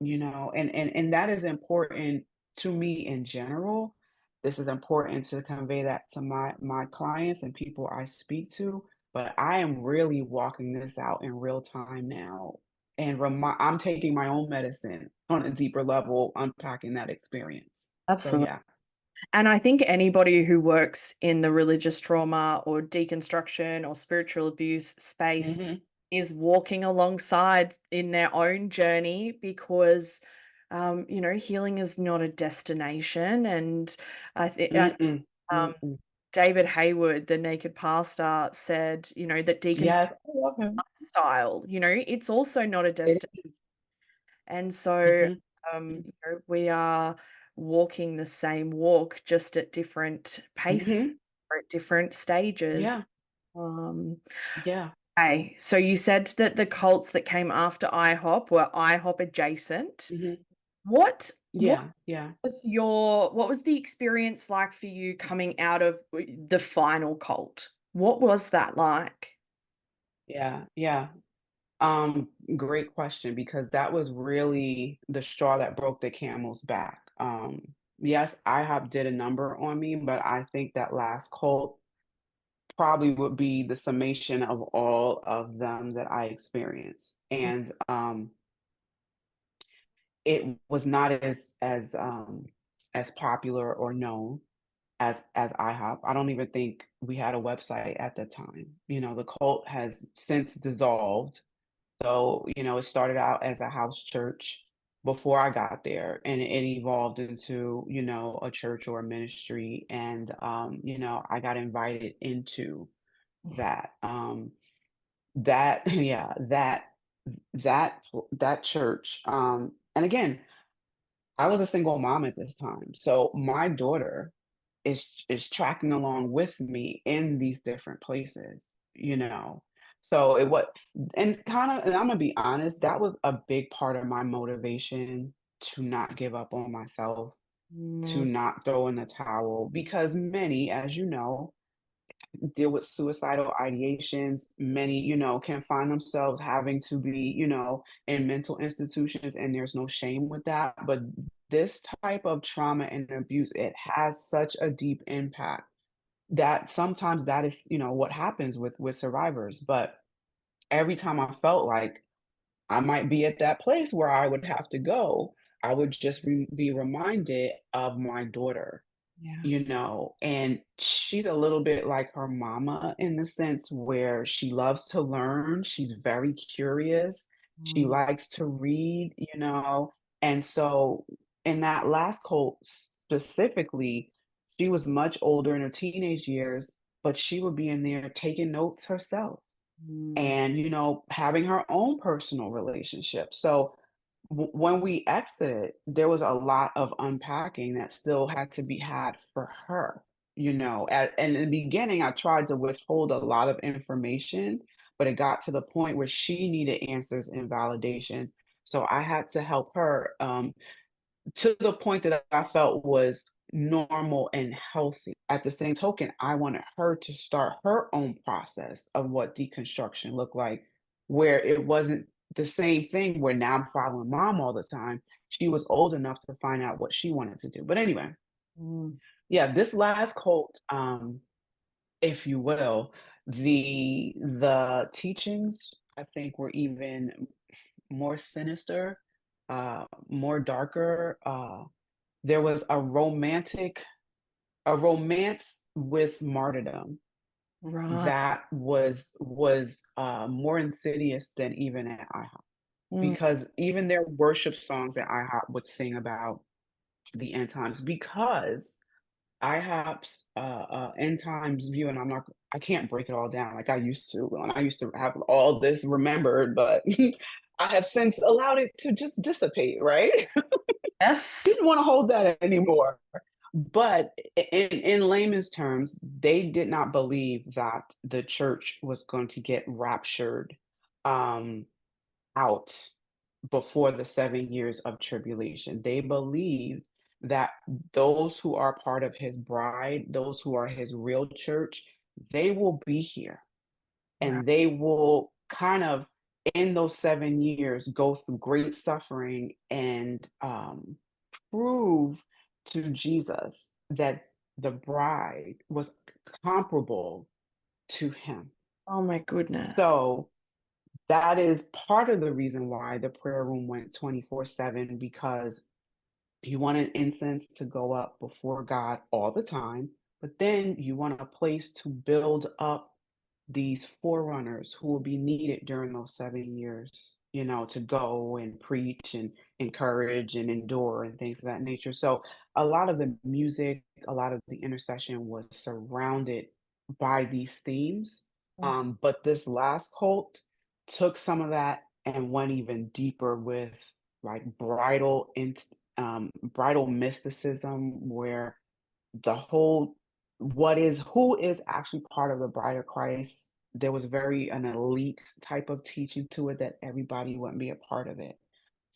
And that is important to me in general. This is important to convey that to my clients and people I speak to. But I am really walking this out in real time now. And I'm taking my own medicine on a deeper level, unpacking that experience. So Absolutely. yeah. And I think anybody who works in the religious trauma or deconstruction or spiritual abuse space Hmm. is walking alongside in their own journey because, healing is not a destination. And I think Mm-mm, um, mm-mm. David Hayward, the naked pastor, said, that deconstruction Yes, I love him. style, it's also not a It destination. is. And so, Mhm, we are walking the same walk just at different paces mhm. or at different stages. Yeah, Um, yeah. Okay, so you said that the cults that came after IHOP were IHOP adjacent. Mhm. What Yeah, yeah, what was the experience like for you coming out of the final cult? What was that like? yeah, yeah. Great question because that was really the straw that broke the camel's back. Yes, IHOP did a number on me, but I think that last cult probably would be the summation of all of them that I experienced. And it was not as popular or known as IHOP. I don't even think we had a website at the time. You know, the cult has since dissolved. So, you know, it started out as a house church before I got there, and it evolved into, you know, a church or a ministry. And, you know, I got invited into that. Yeah, that church. And again, I was a single mom at this time. So my daughter is tracking along with me in these different places, you know. So it was and I'm gonna be honest, that was a big part of my motivation to not give up on myself, to Mm, not throw in the towel because many, as you know, deal with suicidal ideations. Many, you know, can find themselves having to be, you know, in mental institutions, and there's no shame with that. But this type of trauma and abuse, it has such a deep impact that sometimes that is, you know, what happens with survivors. But every time I felt like I might be at that place where I would have to go, I would just be reminded of my daughter, yeah. you know, and she's a little bit like her mama in the sense where she loves to learn, she's very curious, she Mm, likes to read, you know, and so in that last cult specifically, she was much older in her teenage years, but she would be in there taking notes herself mm, and, you know, having her own personal relationship. So when we exited, there was a lot of unpacking that still had to be had for her. You know, and in the beginning, I tried to withhold a lot of information, but it got to the point where she needed answers and validation. So I had to help her. To the point that I felt was normal and healthy. At the same token, I wanted her to start her own process of what deconstruction looked like, where it wasn't the same thing where now I'm following mom all the time. She was old enough to find out what she wanted to do. But anyway, mm. yeah, this last cult, if you will, the teachings I think were even more sinister, more darker. There was a romance with martyrdom Right. that was more insidious than even at IHOP, Mm, because even their worship songs at IHOP would sing about the end times because IHOP's, end times view, and I can't break it all down like I used to, and I used to have all this remembered, but I have since allowed it to just dissipate, right? yes. Didn't wanna hold that anymore. But in layman's terms, they did not believe that the church was going to get raptured, um, out before the 7 years of tribulation. They believed that those who are part of his bride, those who are his real church, they will be here Right. and they will kind of in those 7 years go through great suffering and prove to Jesus that the bride was comparable to him. Oh my goodness. So that is part of the reason why the prayer room went 24/7, because you want an incense to go up before God all the time, but then you want a place to build up these forerunners who will be needed during those 7 years, you know, to go and preach and encourage and endure and things of that nature. So a lot of the music, a lot of the intercession was surrounded by these themes. But this last cult took some of that and went even deeper with like bridal mysticism, where the whole who is actually part of the bride of Christ there was very an elite type of teaching to it that everybody wouldn't be a part of it.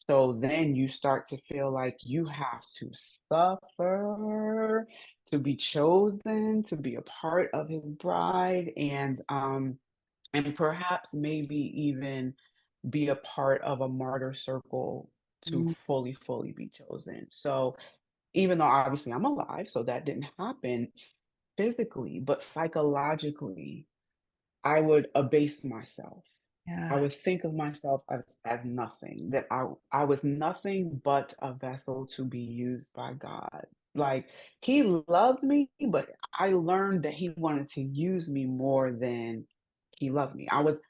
So then you start to feel like you have to suffer to be chosen, to be a part of his bride, and perhaps maybe even be a part of a martyr circle to Mm, fully be chosen. So even though obviously I'm alive, so that didn't happen physically, but psychologically, I would abase myself. I yeah. would think of myself as nothing, that I was nothing but a vessel to be used by God. Like, he loved me, but I learned that he wanted to use me more than he loved me. I was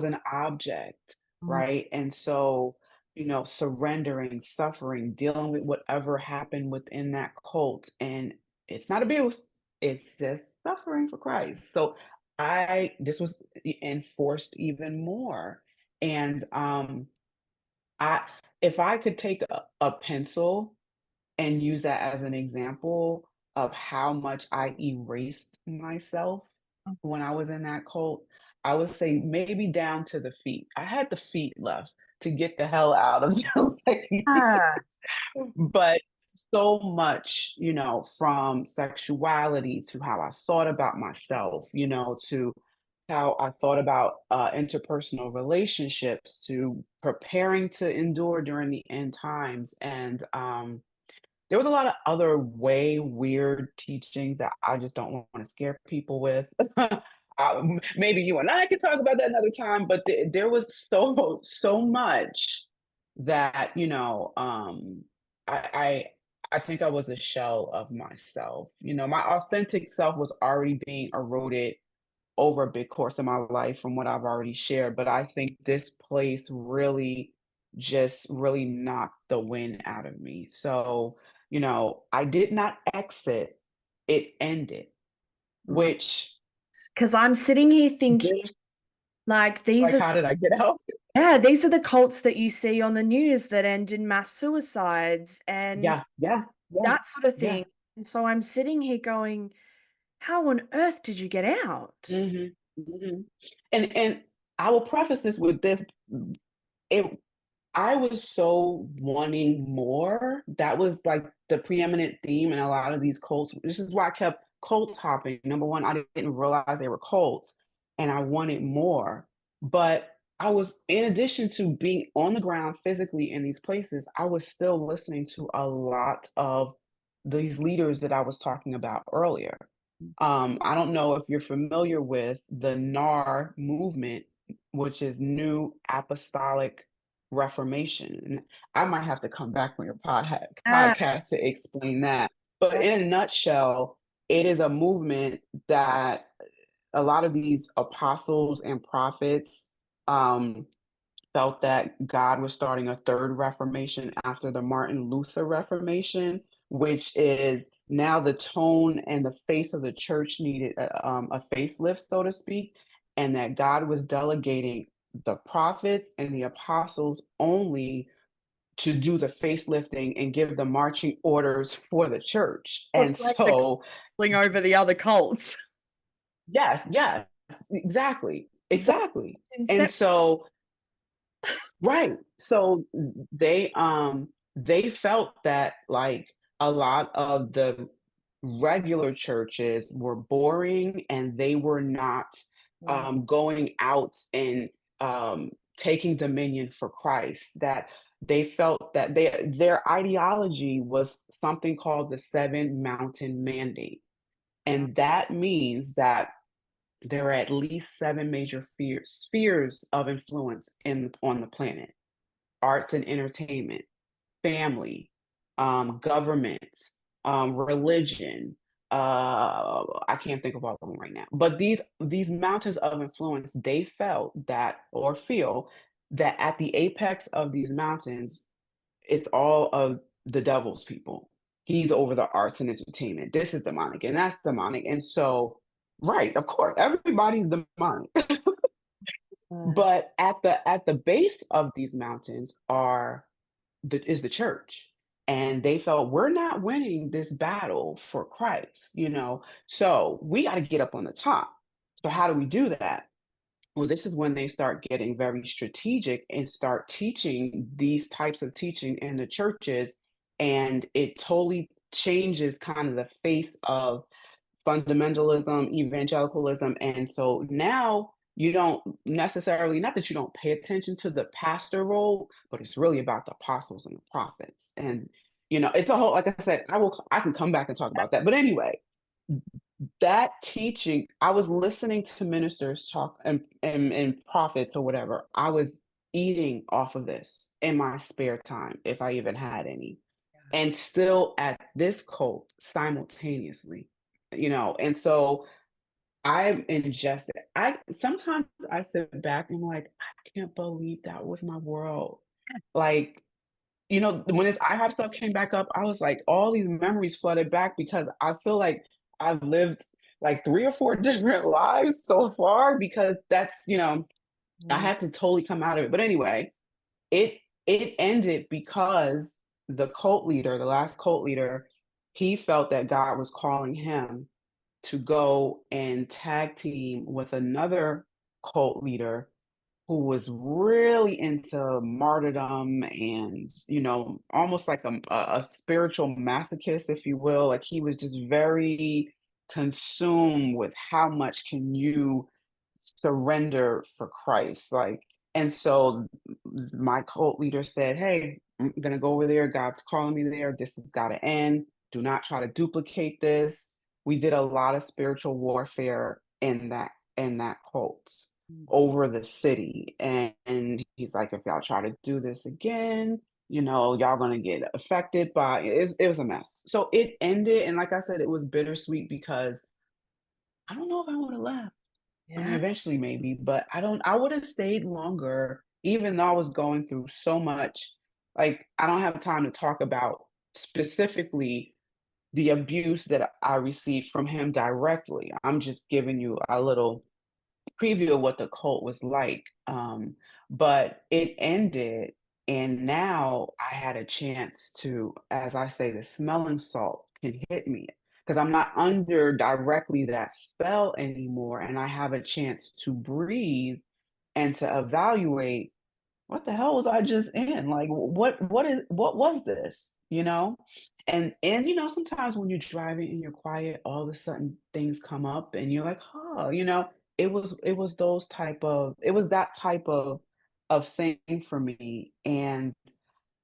an object, Mm, right? And so, surrendering, suffering, dealing with whatever happened within that cult, and it's not abuse, it's just suffering for Christ. So I this was enforced even more. And I if I could take a pencil and use that as an example of how much I erased myself mm. when I was in that cult, I would say maybe down to the feet. I had the feet left to get the hell out of some Ah, but so much, from sexuality to how I thought about myself, to how I thought about interpersonal relationships, to preparing to endure during the end times. And there was a lot of other way weird teachings that I just don't want to scare people with. Maybe you and I could talk about that another time, but there was so much that I I think I was a shell of myself. My authentic self was already being eroded over a big course of my life from what I've already shared. But I think this place really just really knocked the wind out of me. So, I did not exit, it ended, right. which 'Cause I'm sitting here thinking, there's like, these like, are how did I get out? yeah, these are the cults that you see on the news that end in mass suicides and Yeah, yeah, yeah, that sort of yeah. thing. And so I'm sitting here going, "How on earth did you get out?" Mhm, mhm. And I will preface this with this. It I was so wanting more. That was like the preeminent theme in a lot of these cults. This is why I kept cult hopping. Number one, I didn't realize they were cults and I wanted more. But I was, in addition to being on the ground physically in these places, I was still listening to a lot of these leaders that I was talking about earlier. I don't know if you're familiar with the NAR movement, which is New Apostolic Reformation. And I might have to come back on your Ah, podcast to explain that. But in a nutshell, it is a movement that a lot of these apostles and prophets um, felt that God was starting a third reformation after the Martin Luther Reformation, which is now the tone and the face of the church needed a facelift, so to speak, and that God was delegating the prophets and the apostles only to do the facelifting and give the marching orders for the church. well, And it's like the so, coupling over the other cults. yes, yes, exactly, It's like exactly. And Inception. so right. So they felt that like a lot of the regular churches were boring and they were not Mm, going out and taking dominion for Christ, that they felt that their ideology was something called the seven mountain mandate. uh, And that means that there are at least seven major spheres of influence on the planet: arts and entertainment, family, government, religion. I can't think of all of them right now. But these mountains of influence, they felt that or feel that at the apex of these mountains, it's all of the devil's people. He's over the arts and entertainment. This is demonic and that's demonic. And so, right, of course, everybody's demonic. uh, But at the base of these mountains is the church. And they felt we're not winning this battle for Christ. So we got to get up on the top. So how do we do that? Well, this is when they start getting very strategic and start teaching these types of teaching in the churches, and it totally changes kind of the face of fundamentalism, evangelicalism, and so now you don't necessarily, not that you don't pay attention to the pastor role, but it's really about the apostles and the prophets. And it's a whole, like I said, I can come back and talk about that. But anyway, that teaching, I was listening to ministers talk and prophets or whatever. I was eating off of this in my spare time, if I even had any, and still at this cult simultaneously, and so I'm ingested. I sometimes I sit back and I'm like, I can't believe that was my world. Like, when this IHOP stuff came back up, I was like, all these memories flooded back because I feel like I've lived like 3 or 4 different lives so far because I Mm. had to totally come out of it. But anyway, it it ended because the last cult leader, he felt that God was calling him to go and tag team with another cult leader who was really into martyrdom and almost like a spiritual masochist, if you will. Like, he was just very consumed with how much can you surrender for Christ, like. And so my cult leader said, hey, I'm gonna go over there, God's calling me there, this has got to end, do not try to duplicate this. We did a lot of spiritual warfare in that cult over the city. And he's like, if y'all try to do this again, y'all gonna get affected by it. It was a mess. So it ended, and like I said, it was bittersweet because I don't know if I would have left. I mean, Yeah. eventually maybe, but I would have stayed longer, even though I was going through so much. Like, I don't have time to talk about specifically the abuse that I received from him directly. I'm just giving you a little preview of what the cult was like. But it ended, and now I had a chance to, as I say, the smelling salt can hit me because I'm not under directly that spell anymore, and I have a chance to breathe and to evaluate what the hell was I just in? Like, what was this? And sometimes when you're driving and you're quiet, all of a sudden things come up and you're like, oh, it was that type of thing for me. And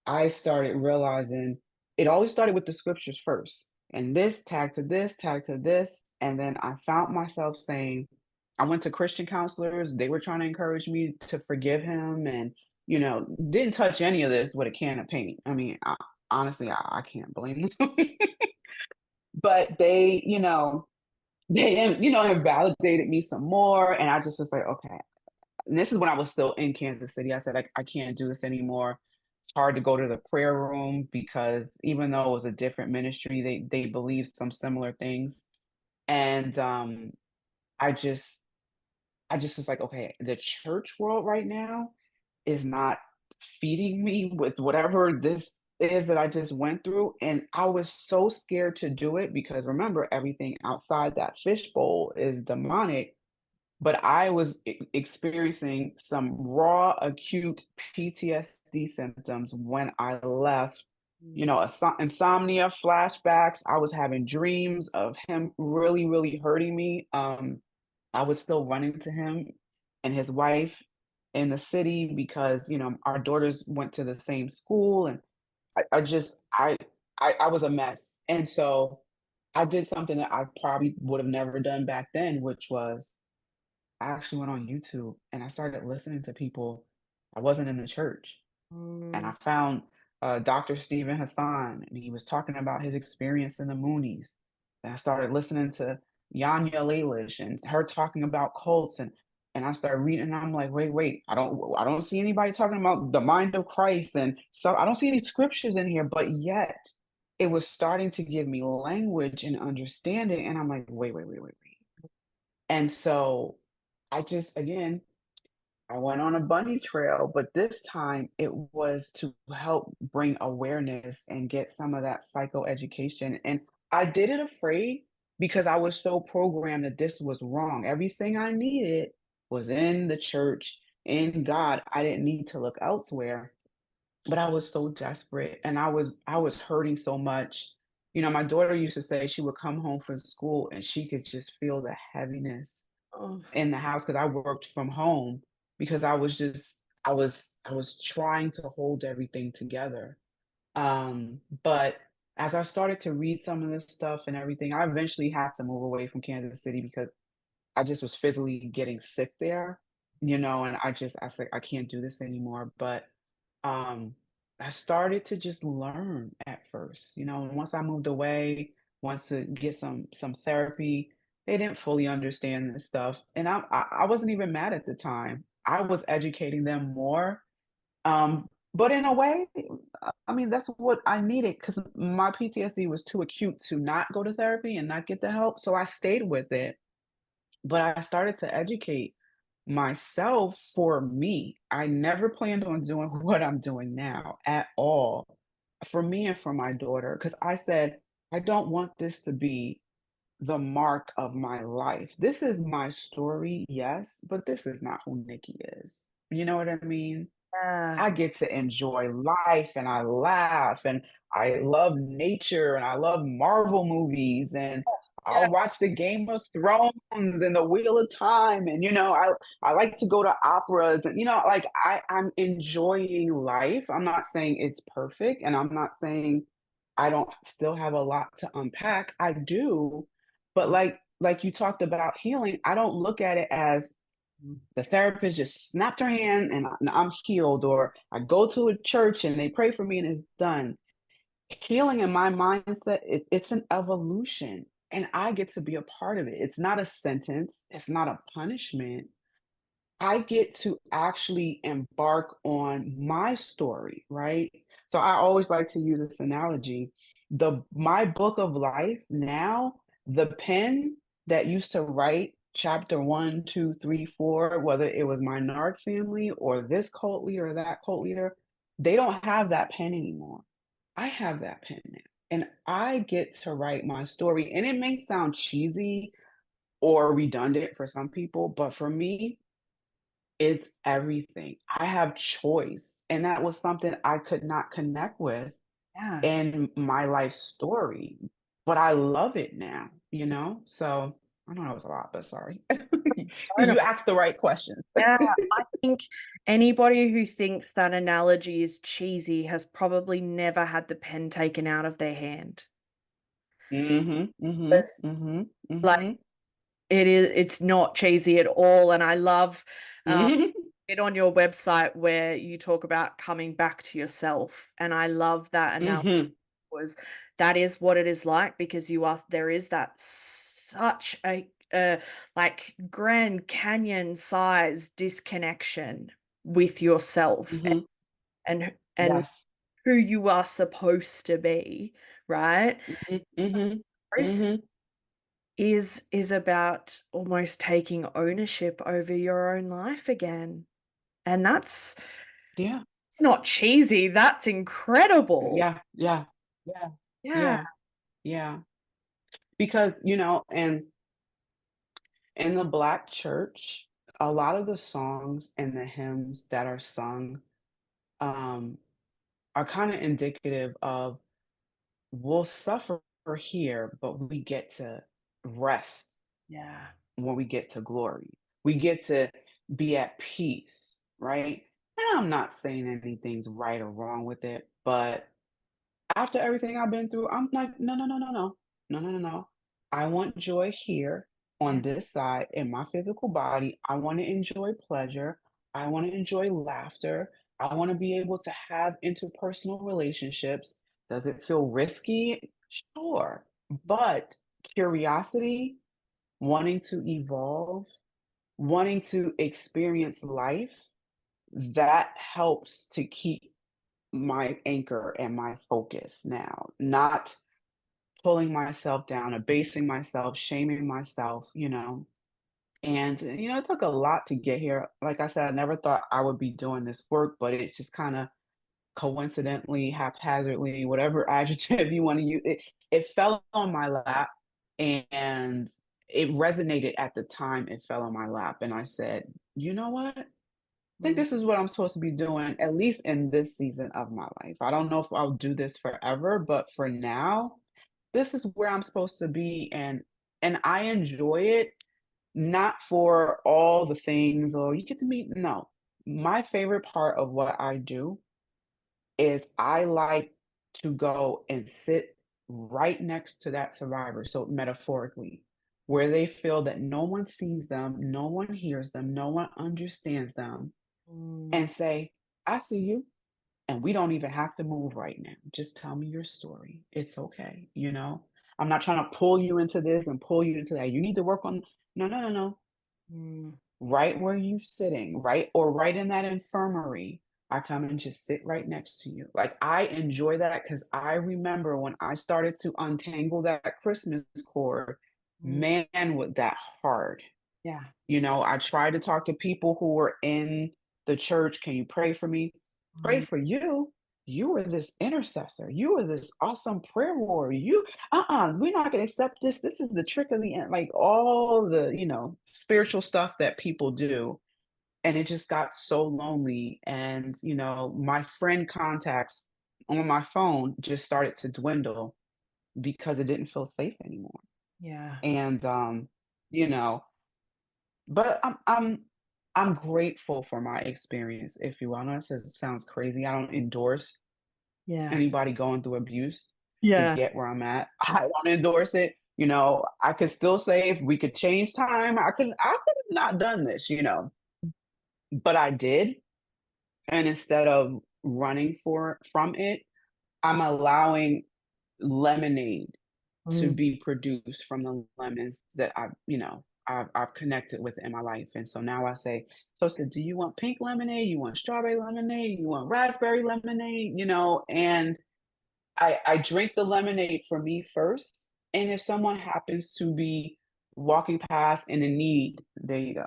I started realizing it always started with the scriptures first. And this tag to this, tag to this. And then I found myself saying, I went to Christian counselors. They were trying to encourage me to forgive him and, didn't touch any of this with a can of paint. I mean, honestly, I can't blame them. But they invalidated me some more. And I just was like, okay, and this is when I was still in Kansas City. I said, I can't do this anymore. It's hard to go to the prayer room because even though it was a different ministry, they believed some similar things. And I just I just was like, okay, the church world right now is not feeding me with whatever this is that I just went through. And I was so scared to do it because remember, everything outside that fishbowl is demonic, but I was experiencing some raw, acute PTSD symptoms when I left. Mm. Insomnia, flashbacks. I was having dreams of him really, really hurting me. I was still running to him and his wife in the city because our daughters went to the same school, and I just I was a mess, and so I did something that I probably would have never done back then, which was I actually went on YouTube and I started listening to people. I wasn't in the church, and Mm. I found Dr. Stephen Hassan, and he was talking about his experience in the Moonies. And I started listening to Yanya Lalish and her talking about cults, and I started reading, and I'm like, wait, I don't see anybody talking about the mind of Christ, and so I don't see any scriptures in here, but yet it was starting to give me language and understanding, and I'm like, wait. And so I just, again, I went on a bunny trail, but this time it was to help bring awareness and get some of that psychoeducation. And I did it afraid because I was so programmed that this was wrong. Everything I needed was in the church, in God. I didn't need to look elsewhere, but I was so desperate and I was hurting so much. You know, my daughter used to say she would come home from school and she could just feel the heaviness Oh, in the house because I worked from home because I was trying to hold everything together. But as I started to read some of this stuff and everything, I eventually had to move away from Kansas City because I just was physically getting sick there, and I said, I can't do this anymore. But um, I started to just learn at first, and once I moved away, once to get some therapy, they didn't fully understand this stuff. And I wasn't even mad at the time. I was educating them more. But in a way, I mean, that's what I needed because my PTSD was too acute to not go to therapy and not get the help. So I stayed with it, but I started to educate myself for me. I never planned on doing what I'm doing now at all for me and for my daughter because I said, I don't want this to be the mark of my life. This is my story, yes, but this is not who Nikki is. You know what I mean? yeah. I get to enjoy life and I laugh and I love nature and I love Marvel movies and Yeah. I'll watch the Game of Thrones and the Wheel of Time and I like to go to operas and like I'm enjoying life. I'm not saying it's perfect and I'm not saying I don't still have a lot to unpack. I do, but like you talked about healing, I don't look at it as the therapist just snapped her hand and I'm healed, or I go to a church and they pray for me and it's done. Healing in my mindset, it's an evolution and I get to be a part of it. It's not a sentence, it's not a punishment. I get to actually embark on my story, right? So I always like to use this analogy. My book of life now, the pen that used to write chapter one, two, three, four, whether it was my NARC family or this cult leader or that cult leader, they don't have that pen anymore. I have that pen now. And I get to write my story. And it may sound cheesy or redundant for some people, but for me, it's everything. I have choice, and that was something I could not connect with Yeah. in my life story, but I love it now, So, I don't know, it was a lot, but sorry. You asked the right questions. Yeah, I think anybody who thinks that analogy is cheesy has probably never had the pen taken out of their hand. Mhm, mhm, It's mhm, like mhm, it's not cheesy at all. And I love um, mhm, it on your website where you talk about coming back to yourself. And I love that analogy mhm, was that is what it is like because there is that such a like Grand Canyon size disconnection with yourself mhm. and Yes. who you are supposed to be, right? Mhm, So mhm, the process mhm. is about almost taking ownership over your own life again. And that's Yeah, it's not cheesy, that's incredible. yeah, yeah, yeah, Yeah. yeah, yeah. Because, and in the Black church, a lot of the songs and the hymns that are sung, um, are kinda indicative of we'll suffer here, but we get to rest Yeah. when we get to glory. We get to be at peace, right? And I'm not saying anything's right or wrong with it, but after everything I've been through, I'm like, "No, no, no, no, no. No, no, no, no. I want joy here Yeah. on this side in my physical body. I wanna enjoy pleasure. I wanna enjoy laughter. I wanna be able to have interpersonal relationships. Does it feel risky? Sure. But curiosity, wanting to evolve, wanting to experience life, that helps to keep my anchor and my focus now, not pulling myself down, abasing myself, shaming myself, And, it took a lot to get here. Like I said, I never thought I would be doing this work, but it just kind of coincidentally, haphazardly, whatever adjective you want to use, it fell on my lap. And it resonated at the time it fell on my lap, and I said, "You know what? I think Mm, this is what I'm supposed to be doing, at least in this season of my life. I don't know if I'll do this forever, but for now, this is where I'm supposed to be." And I enjoy it, not for all the things or you get to meet. No. My favorite part of what I do is I like to go and sit right next to that survivor, so metaphorically, where they feel that no one sees them, no one hears them, no one understands them, mm, and say, "I see you, and we don't even have to move right now. Just tell me your story. It's okay, you know? I'm not trying to pull you into this and pull you into that. You need to work on." No, no, no, no. mm, Right where you sitting, right? Or right in that infirmary, I come and just sit right next to you. Like, I enjoy that because I remember when I started to untangle that Christmas cord, mm. man, was that hard. Yeah. You know, I tried to talk to people who were in the church. "Can you pray for me?" Pray Mm, for you? You were this intercessor. You were this awesome prayer warrior. We're not going to accept this. This is the trick of the end. Like all the, spiritual stuff that people do. And it just got so lonely. And, my friend contacts on my phone just started to dwindle because it didn't feel safe anymore. yeah. And, you know, but I'm grateful for my experience, if you will. I know it sounds crazy. I don't endorse Yeah. anybody going through abuse to Yeah. get where I'm at. I don't endorse it. I could still say if we could change time, I could have not done this, but I did. And instead of running from it, I'm allowing lemonade to Mm, be produced from the lemons that I've connected with in my life. And so now I say, so do you want pink lemonade? You want strawberry lemonade? You want raspberry lemonade? And I drink the lemonade for me first. And if someone happens to be walking past and in need, there you go,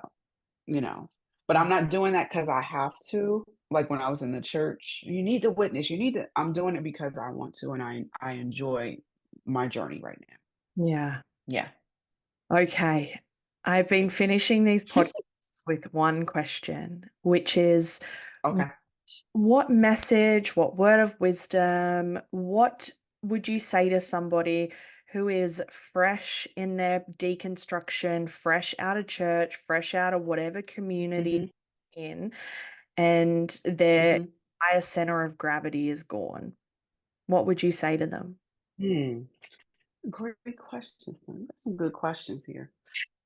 you know. But I'm mm, not doing that because I have to. Like when I was in the church, you need to witness. I'm doing it because I want to, and I enjoy my journey right now. yeah. Yeah. Okay. I've been finishing these podcasts with one question, which is Okay. what message, what word of wisdom, what would you say to somebody who is fresh in their deconstruction, fresh out of church, fresh out of whatever community Mhm. in, and their Mhm. higher center of gravity is gone? What would you say to them? Hmm. Great questions. Man. Got some good questions here.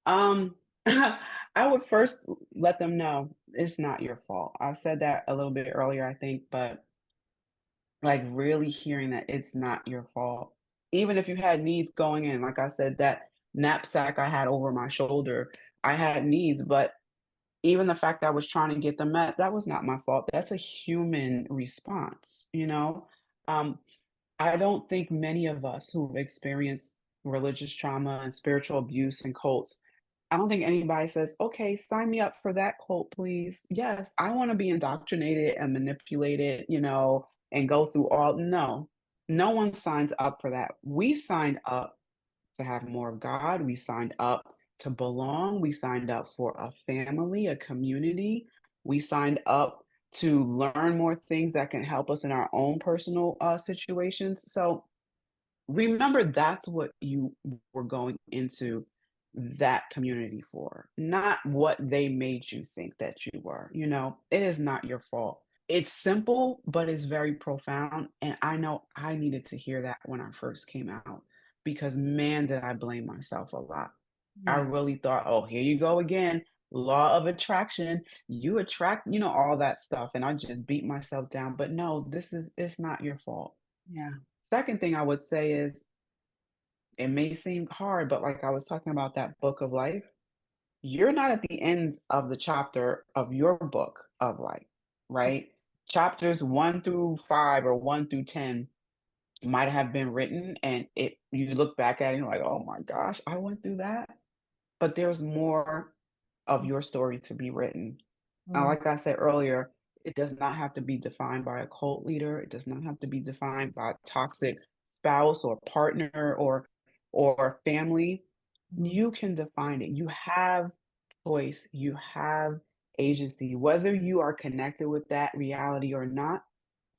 Um, I would first let them know it's not your fault. I said that a little bit earlier, I think, but like really hearing that it's not your fault. Even if you had needs going in, like I said, that knapsack I had over my shoulder, I had needs, but even the fact that I was trying to get them met, that was not my fault. That's a human response. Um, I don't think many of us who've experienced religious trauma and spiritual abuse and cults, I don't think anybody says, "Okay, sign me up for that cult, please." Yes, I want to be indoctrinated and manipulated, and go through all. No, no one signs up for that. We signed up to have more of God. We signed up to belong. We signed up for a family, a community. We signed up to learn more things that can help us in our own personal situations. So remember that's what you were going into that community for, not what they made you think that you were. It is not your fault. It's simple, but it's very profound. And I know I needed to hear that when I first came out because man, did I blame myself a lot. I Yeah. really thought, oh, here you go again. Law of attraction. You attract, all that stuff. And I just beat myself down. But no, it's not your fault. Yeah. Second thing I would say is it may seem hard, but like I was talking about that book of life, you're not at the end of the chapter of your book of life, right? Chapters 1 through 5 or 1 through 10 might have been written, and you look back at it and you're like, oh my gosh, I went through that. But there's more of your story to be written. Mm, Like I said earlier, it does not have to be defined by a cult leader. It does not have to be defined by a toxic spouse or partner or family. You can define it. You have choice, you have agency. Whether you are connected with that reality or not,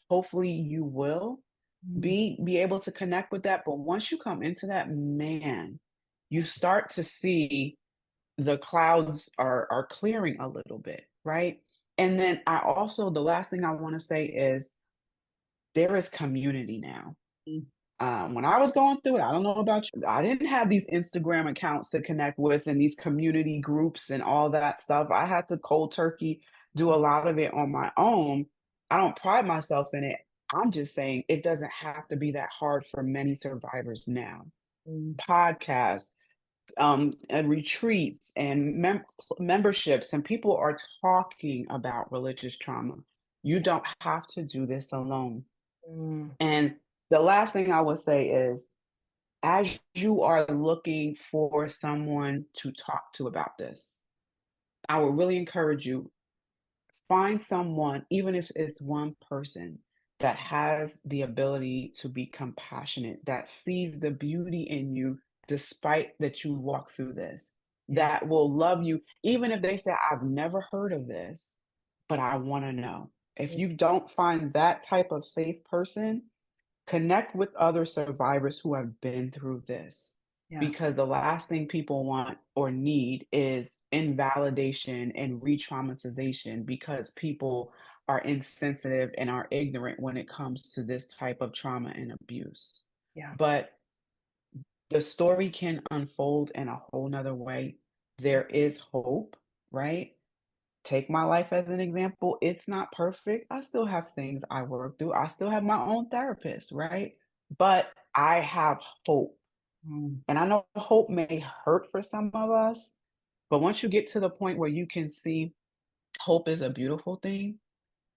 hopefully you will Mm, be able to connect with that. But once you come into that, man, you start to see the clouds are clearing a little bit, right? And then I also the last thing I want to say is there is community now. mm, When I was going through it, I don't know about you, I didn't have these Instagram accounts to connect with and these community groups and all that stuff. I had to cold turkey do a lot of it on my own. I don't pride myself in it. I'm just saying it doesn't have to be that hard for many survivors now. mm. Podcasts, and retreats and memberships, and people are talking about religious trauma. You Yeah. don't have to do this alone. Mm, And the last thing I would say is, as you are looking for someone to talk to about this, I would really encourage you, find someone, even if it's one person, that has the ability to be compassionate, that sees the beauty in you despite that you walk through this, yeah. that will love you, even if they say, I've never heard of this, but I want to know. If Yeah. you don't find that type of safe person, connect with other survivors who have been through this, Yeah. because the last thing people want or need is invalidation and re-traumatization, because people are insensitive and are ignorant when it comes to this type of trauma and abuse. Yeah. But the story can unfold in a whole nother way. Yeah. There is hope, right? Take my life as an example. It's not perfect. I still have things I work through. I still have my own therapist, right? But I have hope. Mm, And I know hope may hurt for some of us, but once you get to the point where you can see hope is a beautiful thing,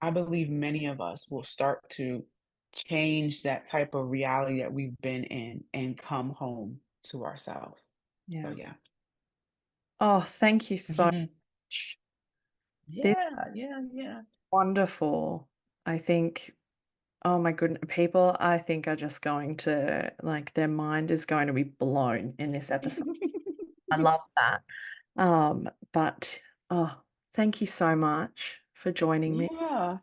I believe many of us will start to change that type of reality that we've been in and come home to ourselves. So, yeah. yeah. Oh, thank you so much. This Yeah, yeah, yeah. wonderful. I think, oh my goodness, people I think are just going to like their mind is going to be blown in this episode. I love that. But oh, thank you so much for joining me. Yeah.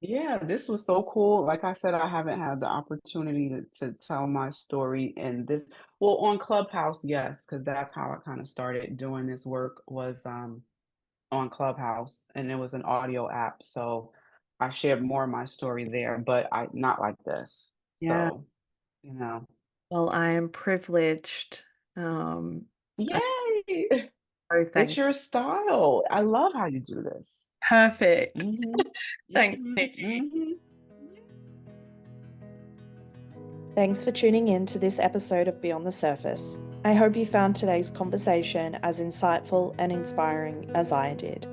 Yeah, this was so cool. Like I said, I haven't had the opportunity to tell my story in this, well, on Clubhouse, yes, because that's how I kind of started doing this work, was on Clubhouse, and it was an audio app. So I shared more of my story there, but I not like this. Yeah. So, you know. Well, I am privileged. I'm Yay! so It's thankful. your style. I love how you do this. Perfect. Hmm. Thanks, Hmm. Nikki. Hmm. Thanks for tuning in to this episode of Beyond the Surface. I hope you found today's conversation as insightful and inspiring as I did.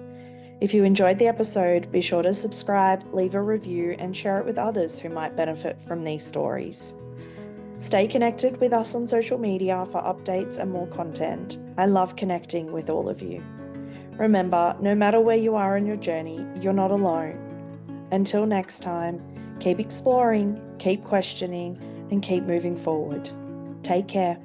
If you enjoyed the episode, be sure to subscribe, leave a review, and share it with others who might benefit from these stories. Stay connected with us on social media for updates and more content. I love connecting with all of you. Remember, no matter where you are in your journey, you're not alone. Until next time, keep exploring, keep questioning, and keep moving forward. Take care.